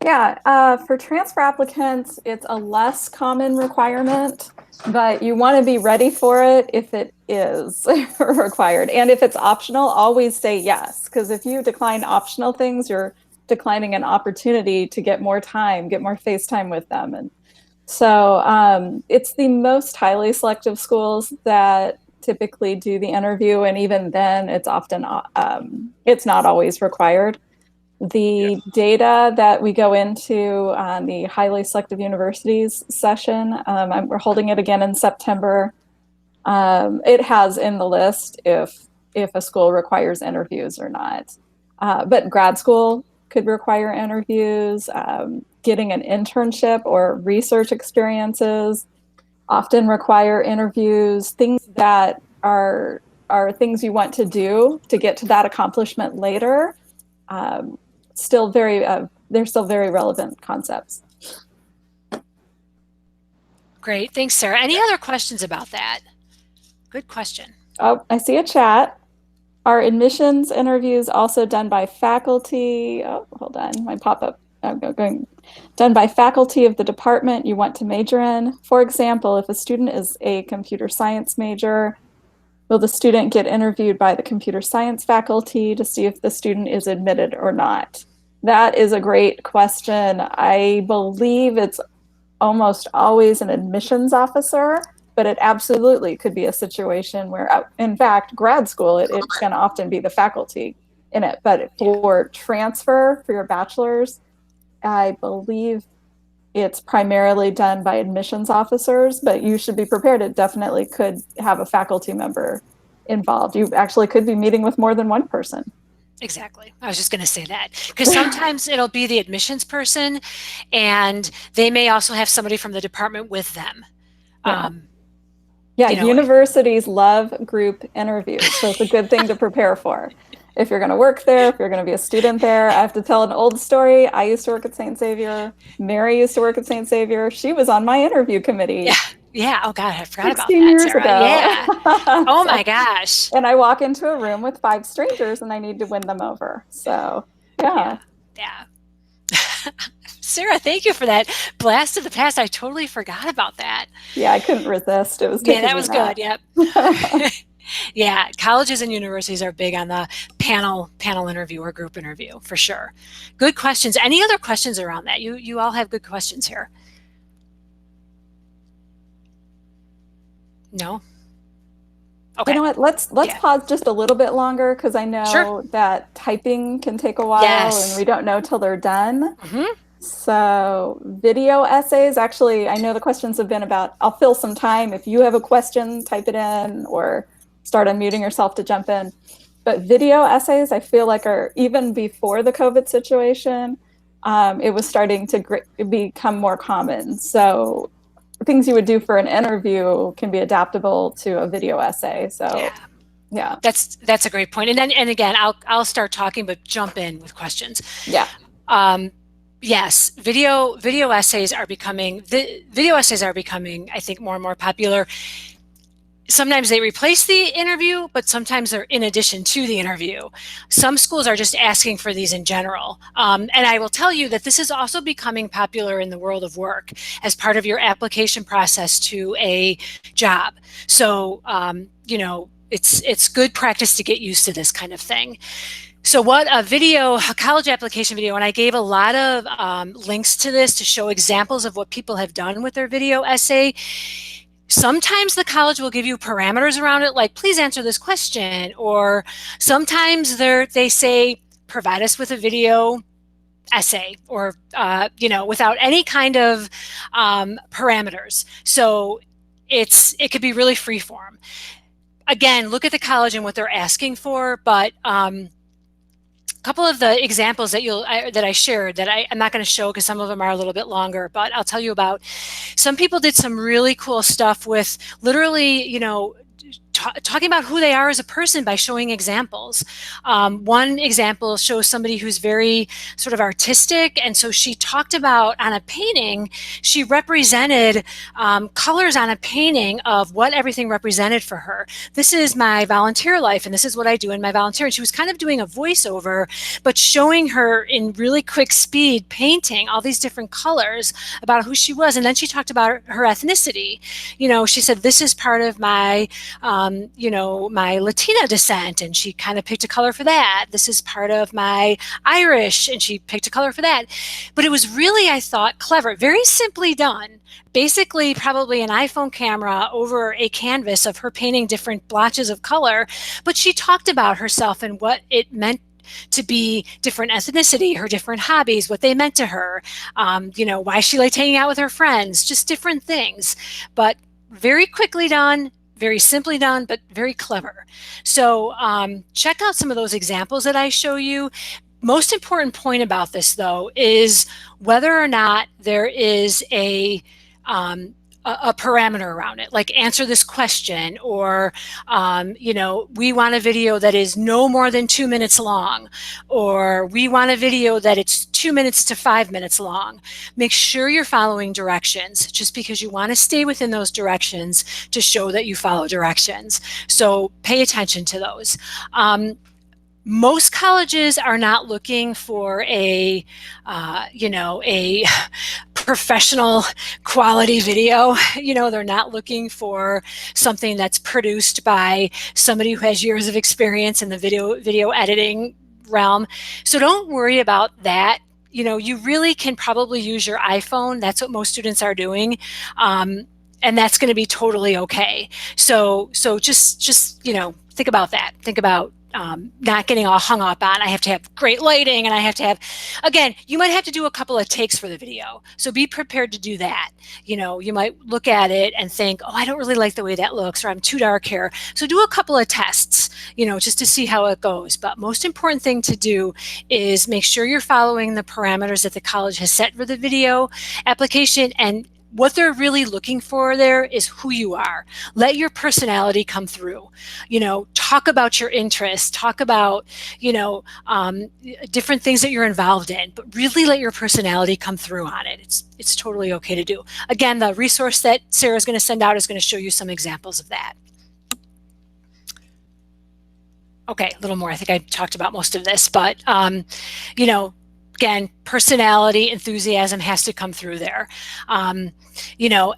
Yeah, for transfer applicants, it's a less common requirement, but you want to be ready for it if it is required. And if it's optional, always say yes, because if you decline optional things, you're declining an opportunity to get more time, get more face time with them. And so it's the most highly selective schools that typically do the interview, and even then it's often it's not always required. The data that we go into on the highly selective universities session, we're holding it again in September. It has in the list if a school requires interviews or not, but grad school could require interviews. Getting an internship or research experiences often require interviews. Things that are things you want to do to get to that accomplishment later. They're still very relevant concepts. Great, thanks, Sarah. Any other questions about that? Good question. Oh, I see a chat. Are admissions interviews also done by faculty? Oh, hold on, my pop-up. Done by faculty of the department you want to major in. For example, if a student is a computer science major, will the student get interviewed by the computer science faculty to see if the student is admitted or not? That is a great question. I believe it's almost always an admissions officer, but it absolutely could be a situation where, in fact, grad school, it's going to often be the faculty in it. But for transfer, for your bachelor's, I believe it's primarily done by admissions officers, but you should be prepared. It definitely could have a faculty member involved. You actually could be meeting with more than one person. Exactly. I was just going to say that, because sometimes it'll be the admissions person and they may also have somebody from the department with them. Yeah. Universities love group interviews, so it's a good thing to prepare for. If you're going to work there, if you're going to be a student there. I have to tell an old story. I used to work at St. Xavier. Mary used to work at St. Xavier. She was on my interview committee Yeah. Oh God, I forgot about 16 that, years Sarah. ago. Yeah. Oh So- my gosh. and I walk into a room with 5 strangers and I need to win them over. So, yeah. Yeah. Sarah, thank you for that blast of the past. I totally forgot about that. Yeah, I couldn't resist. It was Yeah, taking that me was back. good. Yep. Yeah, colleges and universities are big on the panel interview or group interview for sure. Good questions. Any other questions around that? You all have good questions here. No? Okay. You know what? Let's Yeah. pause just a little bit longer because I know Sure. that typing can take a while Yes. and we don't know till they're done. Hmm. So, video essays, actually, I know the questions have been about, I'll fill some time. If you have a question, type it in or start unmuting yourself to jump in. But video essays, I feel like are even before the COVID situation, it was starting to become more common. So, things you would do for an interview can be adaptable to a video essay. So, yeah. That's a great point. And again, I'll start talking, but jump in with questions. Yeah. Yes, video essays are becoming I think more and more popular. Sometimes they replace the interview, but sometimes they're in addition to the interview. Some schools are just asking for these in general. And I will tell you that this is also becoming popular in the world of work as part of your application process to a job. So, it's good practice to get used to this kind of thing. So what a college application video, and I gave a lot of links to this to show examples of what people have done with their video essay. Sometimes the college will give you parameters around it, like, please answer this question. Or sometimes they say, provide us with a video essay, or, without any kind of parameters. So it could be really free form. Again, look at the college and what they're asking for, but couple of the examples that I shared that I'm not going to show because some of them are a little bit longer, but I'll tell you about. Some people did some really cool stuff with literally, talking about who they are as a person by showing examples. One example shows somebody who's very sort of artistic, and so she talked about on a painting, she represented colors on a painting of what everything represented for her. This is my volunteer life, and this is what I do in my volunteer. And she was kind of doing a voiceover, but showing her in really quick speed, painting all these different colors about who she was. And then she talked about her ethnicity. She said, this is part of my my Latina descent, and she kind of picked a color for that. This is part of my Irish, and she picked a color for that. But it was really, I thought, clever, very simply done. Basically, probably an iPhone camera over a canvas of her painting different blotches of color, but she talked about herself and what it meant to be different ethnicity, her different hobbies, what they meant to her, why she liked hanging out with her friends, just different things. But very quickly done, very simply done, but very clever. So check out some of those examples that I show you. Most important point about this, though, is whether or not there is a parameter around it, like answer this question, or we want a video that is no more than 2 minutes long, or we want a video that it's 2 minutes to 5 minutes long. Make sure you're following directions, just because you want to stay within those directions to show that you follow directions. So pay attention to those. Most colleges are not looking for a professional quality video. They're not looking for something that's produced by somebody who has years of experience in the video editing realm. So don't worry about that. You really can probably use your iPhone. That's what most students are doing. And that's going to be totally okay. So just think about that. Think about not getting all hung up on, I have to have great lighting, and I have to have, again, you might have to do a couple of takes for the video. So be prepared to do that. You might look at it and think, oh, I don't really like the way that looks, or I'm too dark here. So do a couple of tests, just to see how it goes. But most important thing to do is make sure you're following the parameters that the college has set for the video application. And what they're really looking for there is who you are. Let your personality come through. Talk about your interests, talk about, different things that you're involved in, but really let your personality come through on it. It's totally okay to do. Again, the resource that Sarah's going to send out is going to show you some examples of that. Okay, a little more. I think I talked about most of this, but, again, personality, enthusiasm has to come through there. And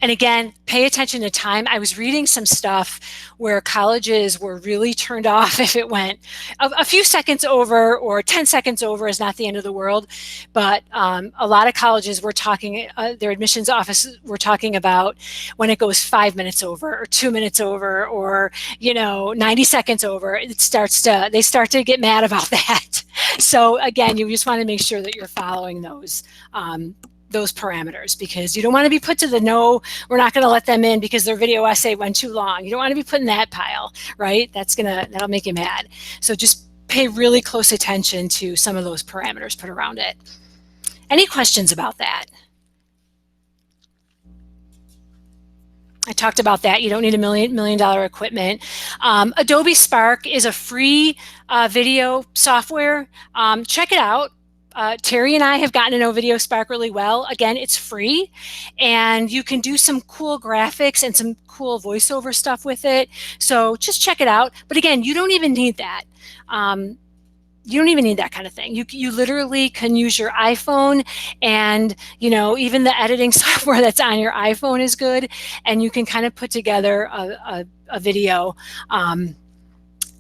again, pay attention to time. I was reading some stuff where colleges were really turned off if it went a few seconds over, or 10 seconds over is not the end of the world. But a lot of colleges were talking, their admissions office were talking about when it goes 5 minutes over, or 2 minutes over, or 90 seconds over, they start to get mad about that. So again, you just want to make sure that you're following those parameters, because you don't want to be put to the no, we're not going to let them in because their video essay went too long. You don't want to be put in that pile, right? That'll make you mad. So just pay really close attention to some of those parameters put around it. Any questions about that? I talked about that. You don't need $1 million equipment. Adobe Spark is a free video software. Check it out. Terry and I have gotten to know Video Spark really well. Again, it's free, and you can do some cool graphics and some cool voiceover stuff with it. So just check it out. But again, you don't even need that. You don't even need that kind of thing. You literally can use your iPhone, and even the editing software that's on your iPhone is good, and you can kind of put together a video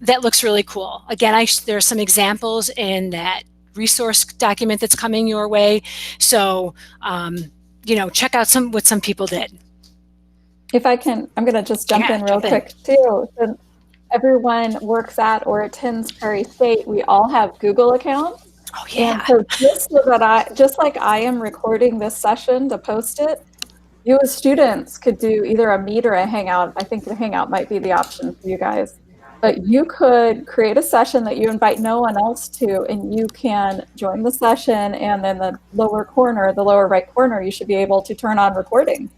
that looks really cool. Again, there's some examples in that resource document that's coming your way. So check out what some people did. If I can, I'm going to just jump in real quick too. So everyone works at or attends Prairie State, we all have Google accounts. Oh yeah. And so just like I am recording this session to post it, you as students could do either a Meet or a Hangout. I think the Hangout might be the option for you guys. But you could create a session that you invite no one else to, and you can join the session, and then the lower right corner, you should be able to turn on recording.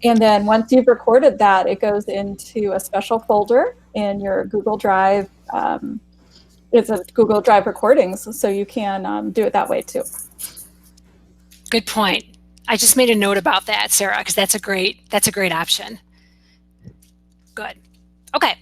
And then once you've recorded that, it goes into a special folder in your Google Drive. It's a Google Drive recordings, so you can do it that way too. Good point. I just made a note about that, Sarah, because that's a great option. Good. Okay.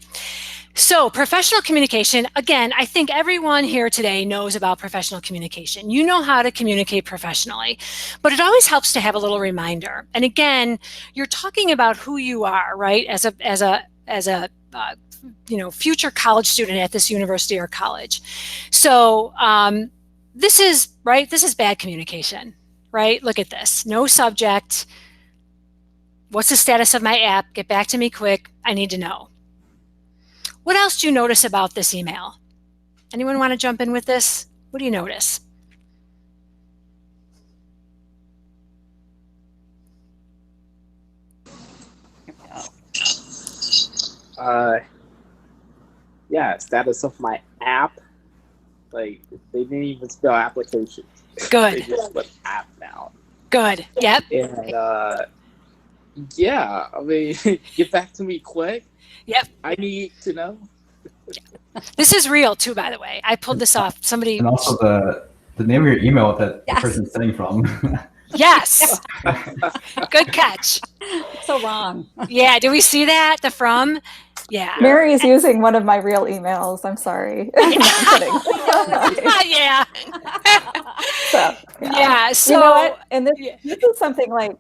So professional communication, again, I think everyone here today knows about professional communication. You know how to communicate professionally, but it always helps to have a little reminder. And again, you're talking about who you are, right? As a future college student at this university or college. So this is bad communication, right? Look at this. No subject. What's the status of my app? Get back to me quick. I need to know. What else do you notice about this email? Anyone want to jump in with this? What do you notice? Status of my app. Like, they didn't even spell application. Good. They just put app now. Good. Yep. And get back to me quick. Yep. I need to know. This is real too, by the way. I pulled this off. Somebody. And also the name of your email that the person's sending from. Yes. Good catch. So wrong. Yeah. Do we see that? The from? Yeah. Mary is using one of my real emails. I'm sorry. No, I'm kidding. Yeah. So, yeah. So you know what? And this is something like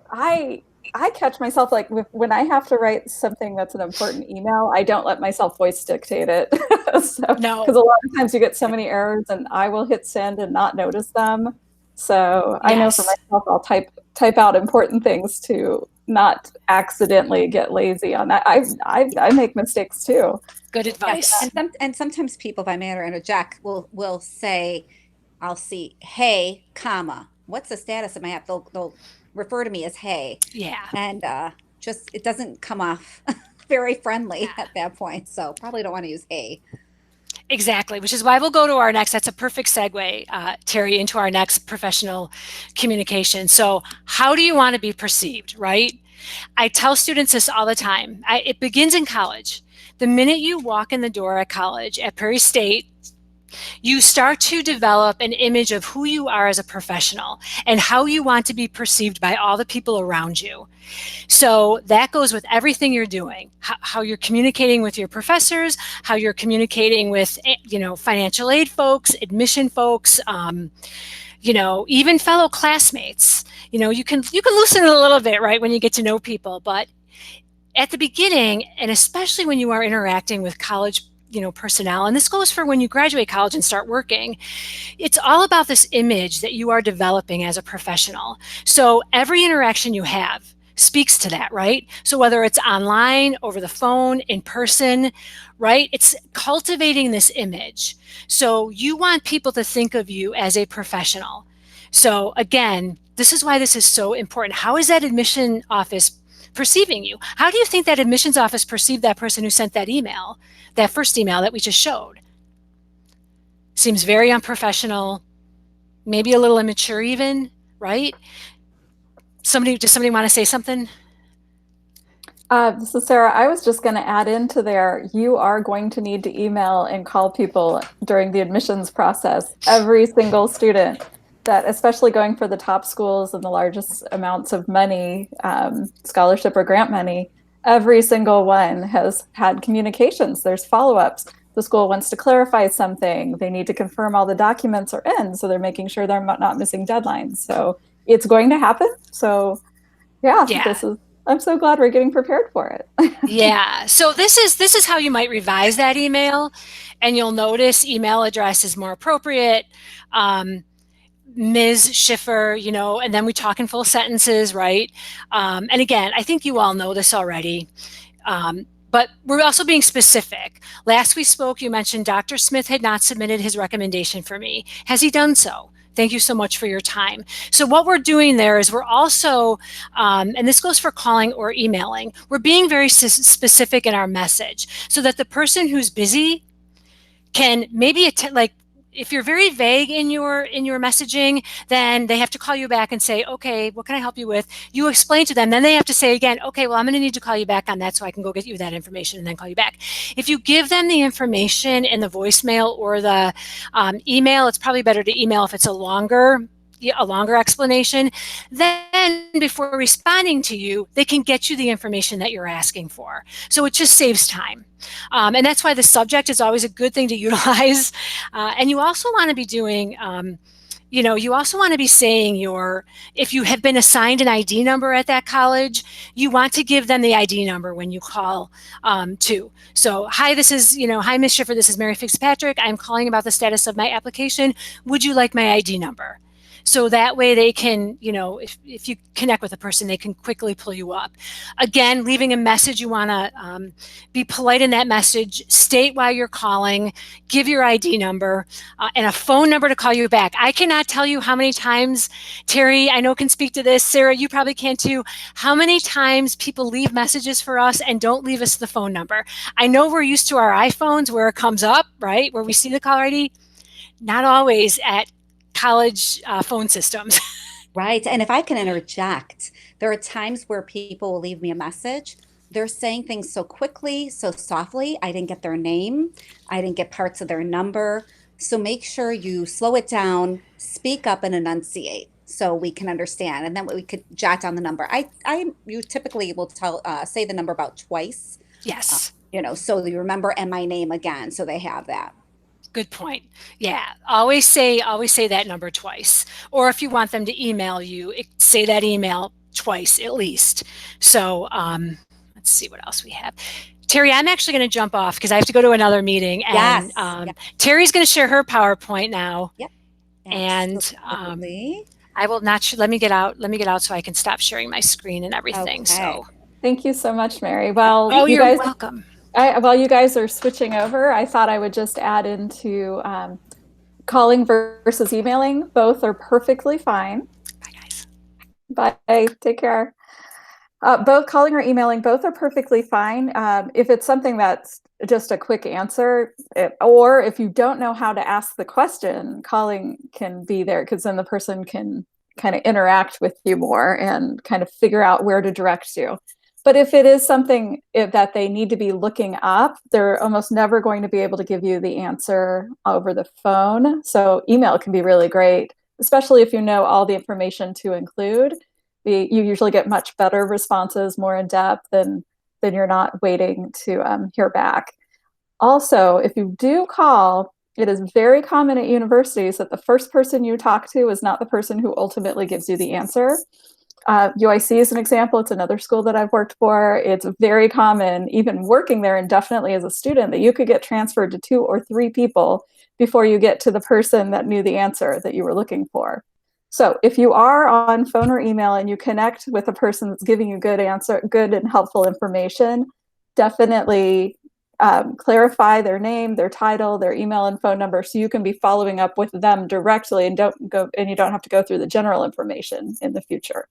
I catch myself like when I have to write something that's an important email, I don't let myself voice dictate it. No. Because a lot of times you get so many errors, and I will hit send and not notice them. So I know for myself, I'll type out important things to not accidentally get lazy on that. I make mistakes too. Good advice. Yes. And sometimes people, if I may interject, will say, I'll see, hey, comma, what's the status of my app? They'll refer to me as hey. Yeah. And it doesn't come off very friendly at that point. So probably don't want to use hey. Exactly, which is why we'll go to our next, that's a perfect segue, Terry, into our next professional communication. So how do you want to be perceived, right? I tell students this all the time. It begins in college. The minute you walk in the door at college at Prairie State, you start to develop an image of who you are as a professional and how you want to be perceived by all the people around you. So that goes with everything you're doing, how you're communicating with your professors, how you're communicating with, financial aid folks, admission folks, even fellow classmates. You can loosen it a little bit, right, when you get to know people, but at the beginning, and especially when you are interacting with college personnel, and this goes for when you graduate college and start working, it's all about this image that you are developing as a professional. So every interaction you have speaks to that, right? So whether it's online, over the phone, in person, right? It's cultivating this image. So you want people to think of you as a professional. So again, this is why this is so important. How is that admission office perceiving you? How do you think that admissions office perceived that person who sent that email, that first email that we just showed? Seems very unprofessional, maybe a little immature even, right? Does somebody want to say something? This is Sarah. I was just going to add into there, you are going to need to email and call people during the admissions process. Every single student that, especially going for the top schools and the largest amounts of money, scholarship or grant money, every single one has had communications. There's follow-ups. The school wants to clarify something. They need to confirm all the documents are in, so they're making sure they're not missing deadlines. So it's going to happen. So yeah. I'm so glad we're getting prepared for it. Yeah. So this is how you might revise that email, and you'll notice email address is more appropriate. Ms. Schiffer, and then we talk in full sentences, right? And again, I think you all know this already. But we're also being specific. Last we spoke, you mentioned Dr. Smith had not submitted his recommendation for me. Has he done so? Thank you so much for your time. So what we're doing there is we're also, and this goes for calling or emailing, we're being very specific in our message so that the person who's busy can maybe if you're very vague in your messaging, then they have to call you back and say, okay, what can I help you with? You explain to them, then they have to say again, okay, well, I'm going to need to call you back on that so I can go get you that information and then call you back. If you give them the information in the voicemail or the email, it's probably better to email if it's a longer explanation. Then before responding to you, they can get you the information that you're asking for. So it just saves time. And that's why the subject is always a good thing to utilize. And you also want to be doing, you also want to be saying if you have been assigned an ID number at that college, you want to give them the ID number when you call too. So, hi, hi, Ms. Schiffer, this is Mary Fitzpatrick. I'm calling about the status of my application. Would you like my ID number? So that way they can, if you connect with a person, they can quickly pull you up. Again, leaving a message, you want to be polite in that message, state why you're calling, give your ID number, and a phone number to call you back. I cannot tell you how many times, Terry, I know can speak to this, Sarah, you probably can too, how many times people leave messages for us and don't leave us the phone number. I know we're used to our iPhones where it comes up, right, where we see the caller ID. Not always at college phone systems. Right. And if I can interject, there are times where people will leave me a message. They're saying things so quickly, so softly. I didn't get their name. I didn't get parts of their number. So make sure you slow it down, speak up and enunciate so we can understand. And then we could jot down the number. You typically will say the number about twice. Yes. So you remember and my name again. So they have that. Good point. Yeah, always say that number twice. Or if you want them to email you, say that email twice at least. So let's see what else we have. Terry, I'm actually going to jump off because I have to go to another meeting. And Yes. Terry's going to share her PowerPoint now. Yep. And I will not. Let me get out so I can stop sharing my screen and everything. Okay. So thank you so much, Mary. Well, you're welcome. While you guys are switching over, I thought I would just add into calling versus emailing. Both are perfectly fine. Bye, guys. Bye. Take care. Both calling or emailing, both are perfectly fine. If it's something that's just a quick answer, or if you don't know how to ask the question, calling can be there because then the person can kind of interact with you more and kind of figure out where to direct you. But if it is something that they need to be looking up, they're almost never going to be able to give you the answer over the phone. So email can be really great, especially if you know all the information to include. You usually get much better responses, more in depth, than you're not waiting to hear back. Also, if you do call, it is very common at universities that the first person you talk to is not the person who ultimately gives you the answer. UIC is an example. It's another school that I've worked for. It's very common, even working there indefinitely as a student, that you could get transferred to 2 or 3 people before you get to the person that knew the answer that you were looking for. So if you are on phone or email and you connect with a person that's giving you good and helpful information, definitely clarify their name, their title, their email and phone number, so you can be following up with them directly and you don't have to go through the general information in the future.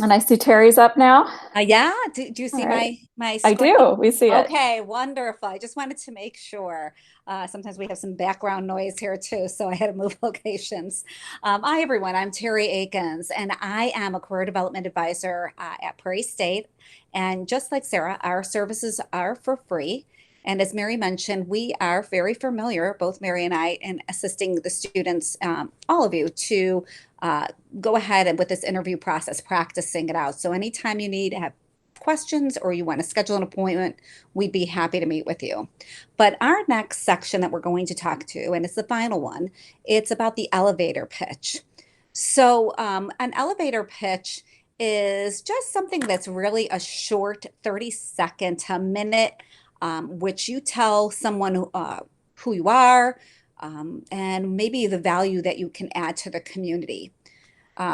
And I see Terry's up now. Yeah. Do you see right. my I screen? do. We see it. Okay, wonderful. I just wanted to make sure. Sometimes we have some background noise here too, so I had to move locations. Hi, everyone. I'm Terry Akins, and I am a career development advisor at Prairie State. And just like Sarah, our services are for free. And as Mary mentioned, we are very familiar, both Mary and I, in assisting the students, all of you, to go ahead and with this interview process, practicing it out. So anytime you need to have questions or you want to schedule an appointment, we'd be happy to meet with you. But our next section that we're going to talk to, and it's the final one, it's about the elevator pitch. So an elevator pitch is just something that's really a short 30-second to a minute, which you tell someone who you are and maybe the value that you can add to the community.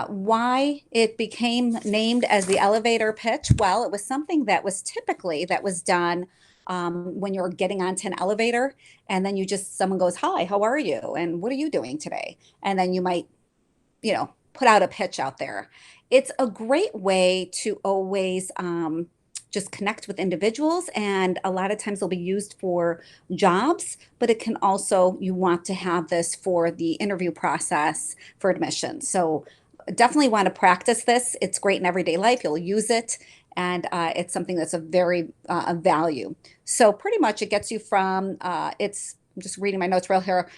Why it became named as the elevator pitch? Well, it was something that was done when you're getting onto an elevator, and then someone goes, "Hi, how are you? And what are you doing today?" And then you might, put out a pitch out there. It's a great way to always just connect with individuals, and a lot of times they'll be used for jobs, but it can also, you want to have this for the interview process for admission. So definitely want to practice this. It's great in everyday life. You'll use it, and it's something that's a very value. So pretty much it gets you from, I'm just reading my notes real here,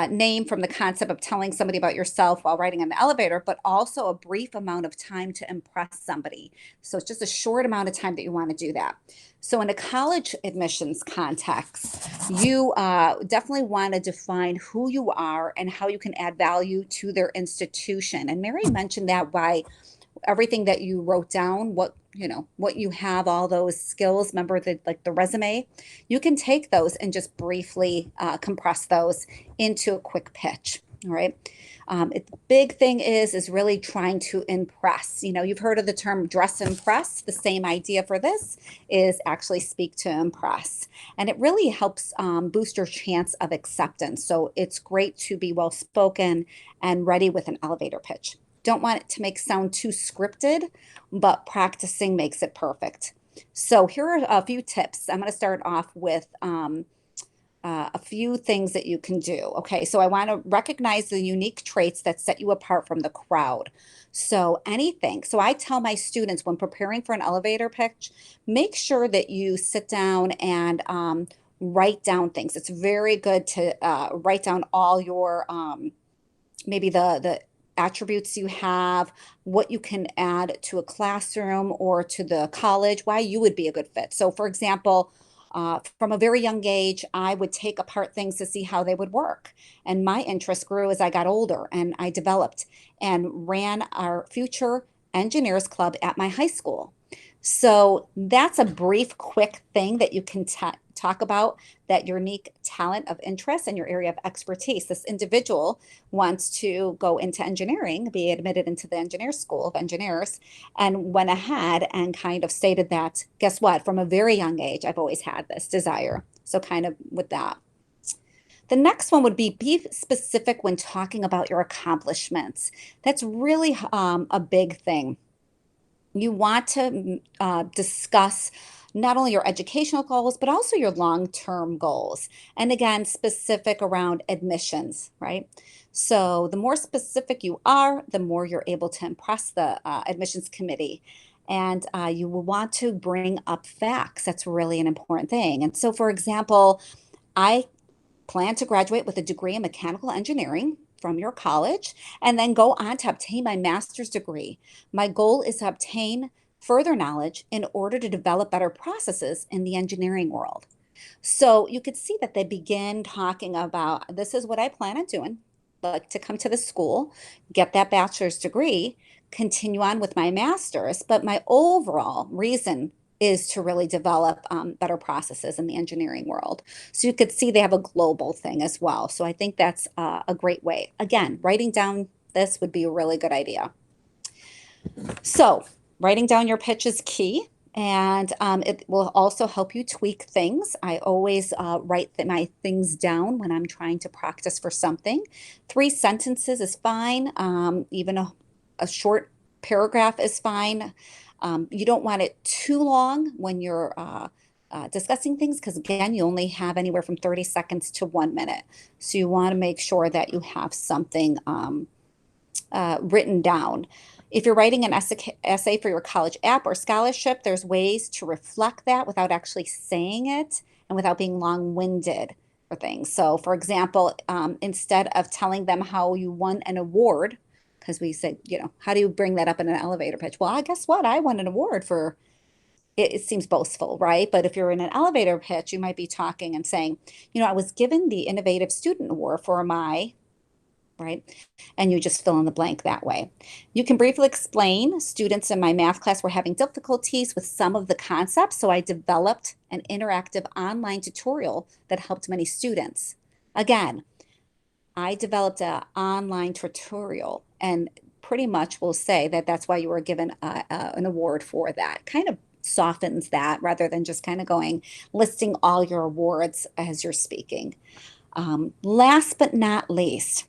name from the concept of telling somebody about yourself while riding on the elevator, but also a brief amount of time to impress somebody. So it's just a short amount of time that you want to do that. So in a college admissions context, you definitely want to define who you are and how you can add value to their institution. And Mary mentioned that by everything that you wrote down, what you have, all those skills. Remember the resume, you can take those and just briefly compress those into a quick pitch. All right. The big thing is really trying to impress. You've heard of the term dress impress. The same idea for this is actually speak to impress. And it really helps boost your chance of acceptance. So it's great to be well spoken and ready with an elevator pitch. Don't want it to sound too scripted, but practicing makes it perfect. So here are a few tips. I'm going to start off with a few things that you can do. Okay, so I want to recognize the unique traits that set you apart from the crowd. So anything. So I tell my students when preparing for an elevator pitch, make sure that you sit down and write down things. It's very good to write down all your maybe the attributes you have, what you can add to a classroom or to the college, why you would be a good fit. So for example, from a very young age, I would take apart things to see how they would work. And my interest grew as I got older, and I developed and ran our future engineers club at my high school. So that's a brief, quick thing that you can talk about, that unique talent of interest and your area of expertise. This individual wants to go into engineering, be admitted into the engineer school of engineers, and went ahead and kind of stated that, guess what, from a very young age, I've always had this desire. So kind of with that. The next one would be specific when talking about your accomplishments. That's really a big thing. You want to discuss not only your educational goals, but also your long-term goals. And again, specific around admissions, right? So the more specific you are, the more you're able to impress the admissions committee. And you will want to bring up facts. That's really an important thing. And so, for example, I plan to graduate with a degree in mechanical engineering from your college and then go on to obtain my master's degree. My goal is to obtain further knowledge in order to develop better processes in the engineering world. So you could see that they begin talking about this is what I plan on doing, like to come to the school, get that bachelor's degree, continue on with my master's. But my overall reason is to really develop better processes in the engineering world. So you could see they have a global thing as well. So I think that's a great way. Again, writing down this would be a really good idea. So writing down your pitch is key. And it will also help you tweak things. I always write my things down when I'm trying to practice for something. 3 sentences is fine. Even a short paragraph is fine. You don't want it too long when you're discussing things because, again, you only have anywhere from 30 seconds to 1 minute. So you want to make sure that you have something written down. If you're writing an essay for your college app or scholarship, there's ways to reflect that without actually saying it and without being long-winded for things. So, for example, instead of telling them how you won an award, because we said, how do you bring that up in an elevator pitch? Well, I guess what? I won an award for it. It seems boastful, right? But if you're in an elevator pitch, you might be talking and saying, I was given the Innovative Student Award for my right? And you just fill in the blank that way. You can briefly explain, students in my math class were having difficulties with some of the concepts, so I developed an interactive online tutorial that helped many students. Again, I developed an online tutorial and pretty much will say that that's why you were given an award for that. Kind of softens that rather than just kind of listing all your awards as you're speaking. Last but not least,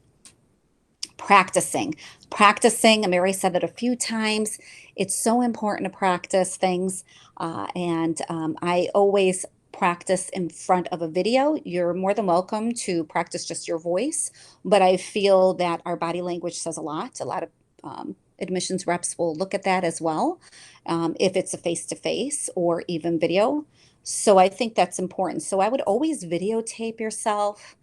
practicing. Mary said that a few times. It's so important to practice things. I always practice in front of a video. You're more than welcome to practice just your voice, but I feel that our body language says a lot. A lot of admissions reps will look at that as well, if it's a face-to-face or even video. So I think that's important. So I would always videotape yourself,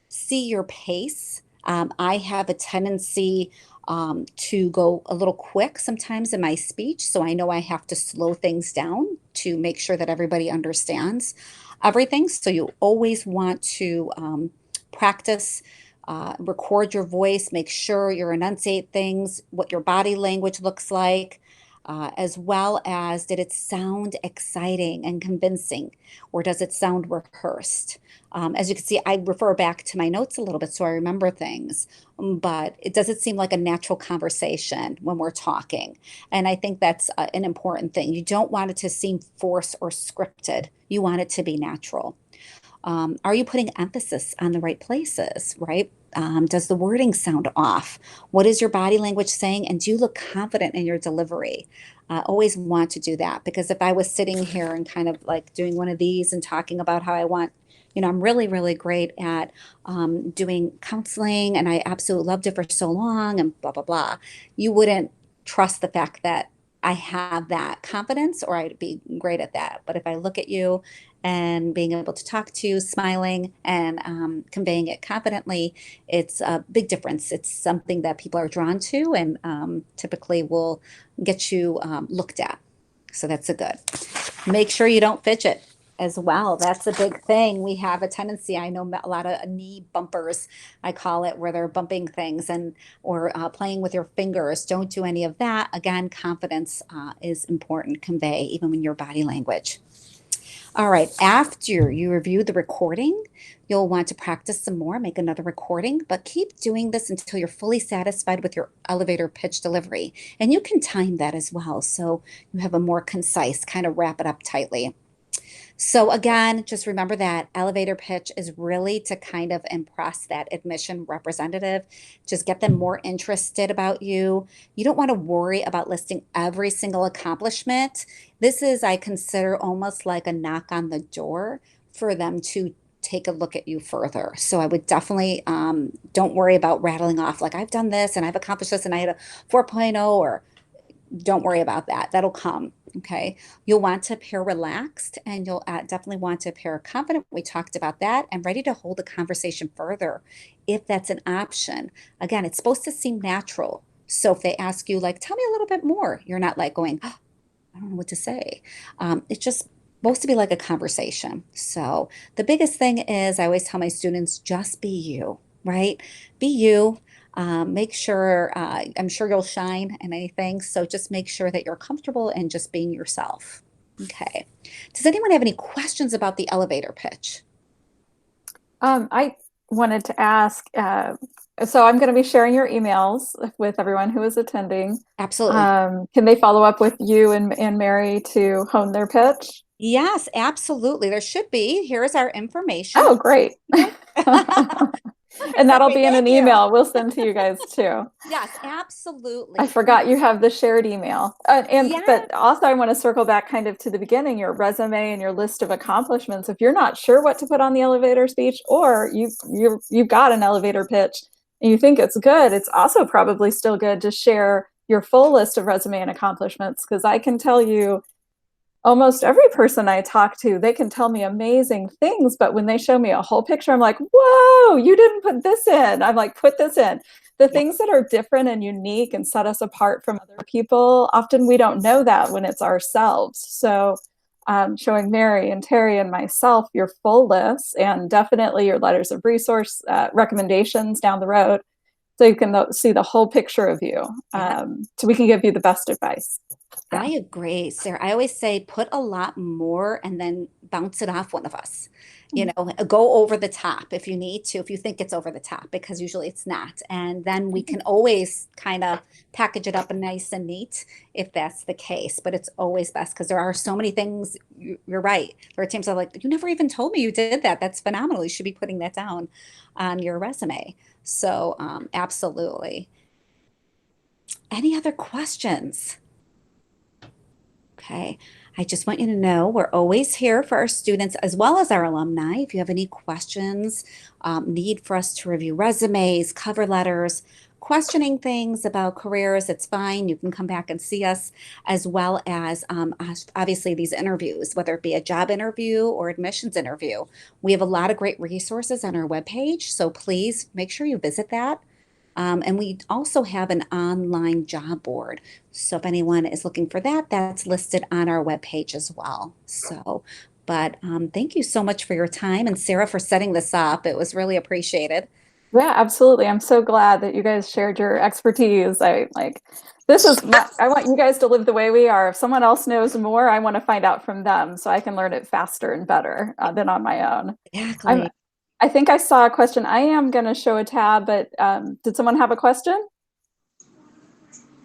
see your pace. I have a tendency to go a little quick sometimes in my speech, so I know I have to slow things down to make sure that everybody understands everything. So you always want to practice, record your voice, make sure you enunciate things, what your body language looks like, as well as did it sound exciting and convincing, or does it sound rehearsed? As you can see, I refer back to my notes a little bit so I remember things, but does it seem like a natural conversation when we're talking? And I think that's an important thing. You don't want it to seem forced or scripted. You want it to be natural. Are you putting emphasis on the right places, right? Does the wording sound off? What is your body language saying? And do you look confident in your delivery? Always want to do that, because if I was sitting here and kind of like doing one of these and talking about how I want, I'm really, really great at doing counseling and I absolutely loved it for so long and blah, blah, blah. You wouldn't trust the fact that I have that confidence or I'd be great at that. But if I look at you and being able to talk to you, smiling and conveying it confidently, it's a big difference. It's something that people are drawn to and typically will get you looked at. So that's a good. Make sure you don't fidget as well. That's a big thing. We have a tendency, I know a lot of knee bumpers, I call it, where they're bumping things or playing with your fingers. Don't do any of that. Again, confidence is important to convey even when your body language. All right, after you review the recording, you'll want to practice some more, make another recording, but keep doing this until you're fully satisfied with your elevator pitch delivery. And you can time that as well, so you have a more concise, kind of wrap it up tightly. So again, just remember that elevator pitch is really to kind of impress that admission representative, just get them more interested about you. You don't want to worry about listing every single accomplishment. This is, I consider, almost like a knock on the door for them to take a look at you further. So I would definitely don't worry about rattling off like I've done this and I've accomplished this and I had a 4.0 or don't worry about that. That'll come. Okay. You'll want to appear relaxed and you'll definitely want to appear confident. We talked about that and ready to hold the conversation further if that's an option. Again, it's supposed to seem natural. So if they ask you, like, tell me a little bit more, you're not like going, oh, I don't know what to say. It's just supposed to be like a conversation. So the biggest thing is I always tell my students, just be you, right? Be you. Make sure, I'm sure you'll shine in anything. So just make sure that you're comfortable and just being yourself. Okay. Does anyone have any questions about the elevator pitch? I wanted to ask, so I'm going to be sharing your emails with everyone who is attending. Absolutely. Can they follow up with you and Mary to hone their pitch? Yes, absolutely. There should be. Here's our information. Oh, great. And that'll be in an Thank you. email we'll send to you guys too. Yes, absolutely. I forgot you have the shared email. Yes. But also I want to circle back kind of to the beginning, your resume and your list of accomplishments. If you're not sure what to put on the elevator speech, or you've got an elevator pitch and you think it's good, it's also probably still good to share your full list of resume and accomplishments, because I can tell you almost every person I talk to, they can tell me amazing things, but when they show me a whole picture, I'm like, whoa, you didn't put this in. I'm like, put this in. The things that are different and unique and set us apart from other people, often we don't know that when it's ourselves. So showing Mary and Terry and myself your full list, and definitely your letters of resource recommendations down the road, so you can see the whole picture of you, so we can give you the best advice. I agree, Sarah. I always say put a lot more and then bounce it off one of us. You know, go over the top if you need to, if you think it's over the top, because usually it's not. And then we can always kind of package it up and nice and neat if that's the case. But it's always best because there are so many things. You're right. There are times I'm like, you never even told me you did that. That's phenomenal. You should be putting that down on your resume. So absolutely. Any other questions? Okay. I just want you to know we're always here for our students as well as our alumni. If you have any questions, need for us to review resumes, cover letters, questioning things about careers, it's fine. You can come back and see us, as well as obviously these interviews, whether it be a job interview or admissions interview. We have a lot of great resources on our webpage, so please make sure you visit that. And we also have an online job board. So if anyone is looking for that, that's listed on our webpage as well. So, but thank you so much for your time, and Sarah for setting this up. It was really appreciated. Yeah, absolutely. I'm so glad that you guys shared your expertise. I want you guys to live the way we are. If someone else knows more, I want to find out from them so I can learn it faster and better than on my own. Exactly. I think I saw a question. I am going to show a tab, but did someone have a question?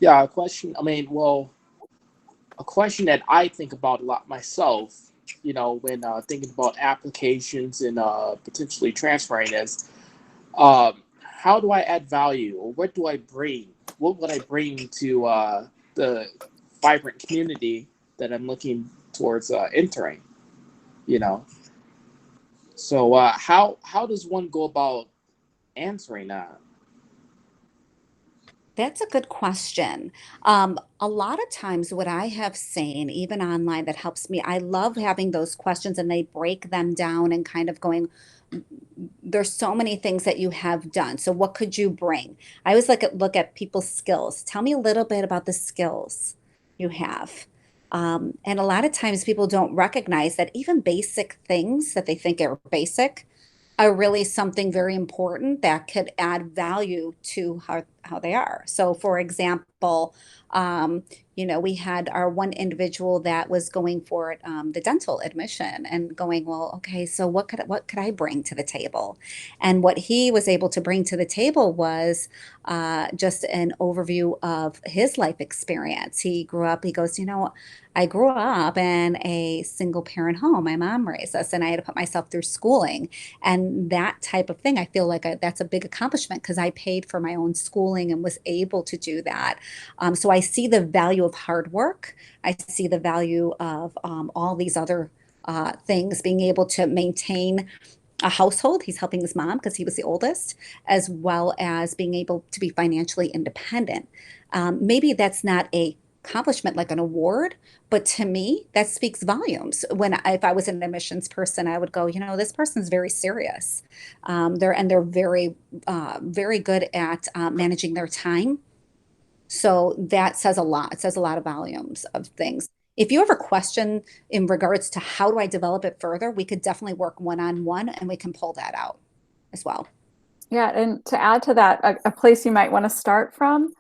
Yeah, a question. I mean, well, a question that I think about a lot myself, you know, when thinking about applications and potentially transferring is, how do I add value, or what do I bring? What would I bring to the vibrant community that I'm looking towards entering? You know, so how does one go about answering that? That's a good question. A lot of times, what I have seen, even online, that helps me, I love having those questions and they break them down and kind of going, there's so many things that you have done. So, what could you bring? I always look at people's skills. Tell me a little bit about the skills you have. And a lot of times, people don't recognize that even basic things that they think are basic are really something very important that could add value to how they are. So for example, we had our one individual that was going for the dental admission and going, well, okay, so what could I bring to the table? And what he was able to bring to the table was just an overview of his life experience. He grew up, he goes, I grew up in a single parent home. My mom raised us, and I had to put myself through schooling. And that type of thing, I feel like that's a big accomplishment because I paid for my own schooling and was able to do that. So I see the value of hard work. I see the value of all these other things, being able to maintain a household. He's helping his mom because he was the oldest, as well as being able to be financially independent. Maybe that's not a accomplishment like an award, but to me that speaks volumes. If I was an admissions person, I would go, this person's very serious. They're very very good at managing their time. So that says a lot. It says a lot of volumes of things. If you have a question in regards to how do I develop it further, we could definitely work one-on-one and we can pull that out as well. Yeah, and to add to that, a place you might want to start from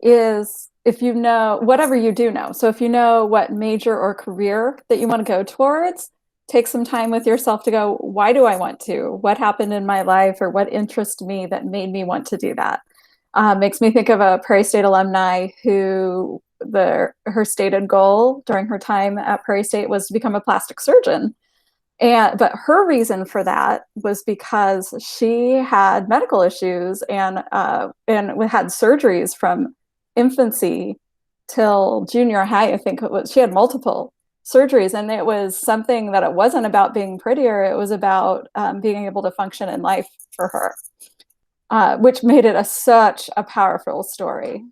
is if you know, whatever you do know. So if you know what major or career that you want to go towards, take some time with yourself to go, why do I want to? What happened in my life or what interested me that made me want to do that? Makes me think of a Prairie State alumni who her stated goal during her time at Prairie State was to become a plastic surgeon. But her reason for that was because she had medical issues and had surgeries from infancy till junior high. I think it was, she had multiple surgeries, and it was something that it wasn't about being prettier. It was about being able to function in life for her, which made it such a powerful story.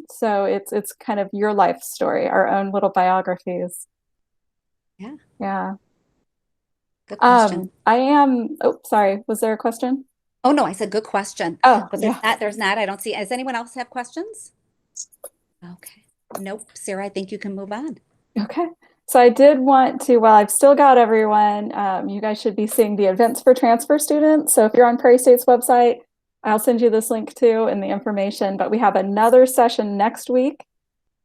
So it's kind of your life story, our own little biographies. Yeah. Yeah. Good question. Oh, sorry. Was there a question? Oh, no, I said good question. Oh, but there's not. I don't see. Does anyone else have questions? Okay. Nope. Sarah, I think you can move on. Okay. So I did want to, while I've still got everyone, you guys should be seeing the events for transfer students. So if you're on Prairie State's website, I'll send you this link too and the information. But we have another session next week,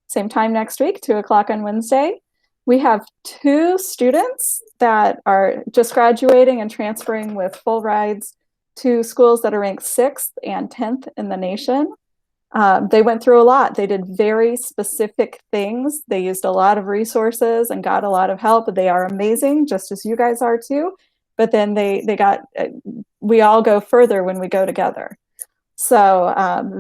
same time next week, 2:00 on Wednesday. We have 2 students that are just graduating and transferring with full rides to schools that are ranked 6th and 10th in the nation. They went through a lot. They did very specific things. They used a lot of resources and got a lot of help. They are amazing, just as you guys are too. But then we all go further when we go together. So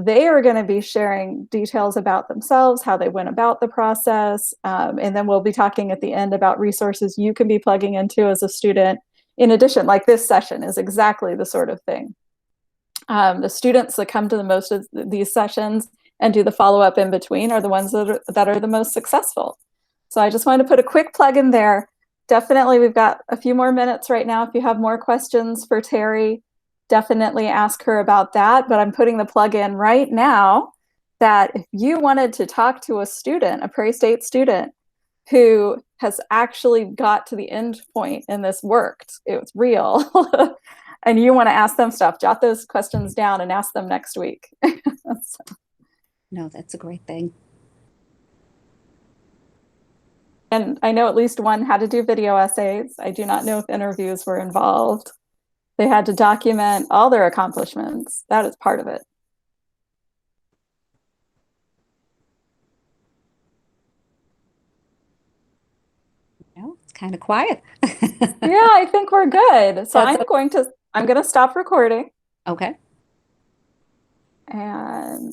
they are going to be sharing details about themselves, how they went about the process. And then we'll be talking at the end about resources you can be plugging into as a student. In addition, like this session is exactly the sort of thing. The students that come to the most of these sessions and do the follow-up in between are the ones that are the most successful. So I just wanted to put a quick plug in there. Definitely, we've got a few more minutes right now. If you have more questions for Terry, definitely ask her about that. But I'm putting the plug in right now that if you wanted to talk to a student, a Prairie State student, who has actually got to the end point and this worked, it was real, and you want to ask them stuff, jot those questions down and ask them next week. So. No, that's a great thing. And I know at least one had to do video essays. I do not know if interviews were involved. They had to document all their accomplishments. That is part of it. No, it's kind of quiet. Yeah, I think we're good. So I'm going to stop recording. Okay. And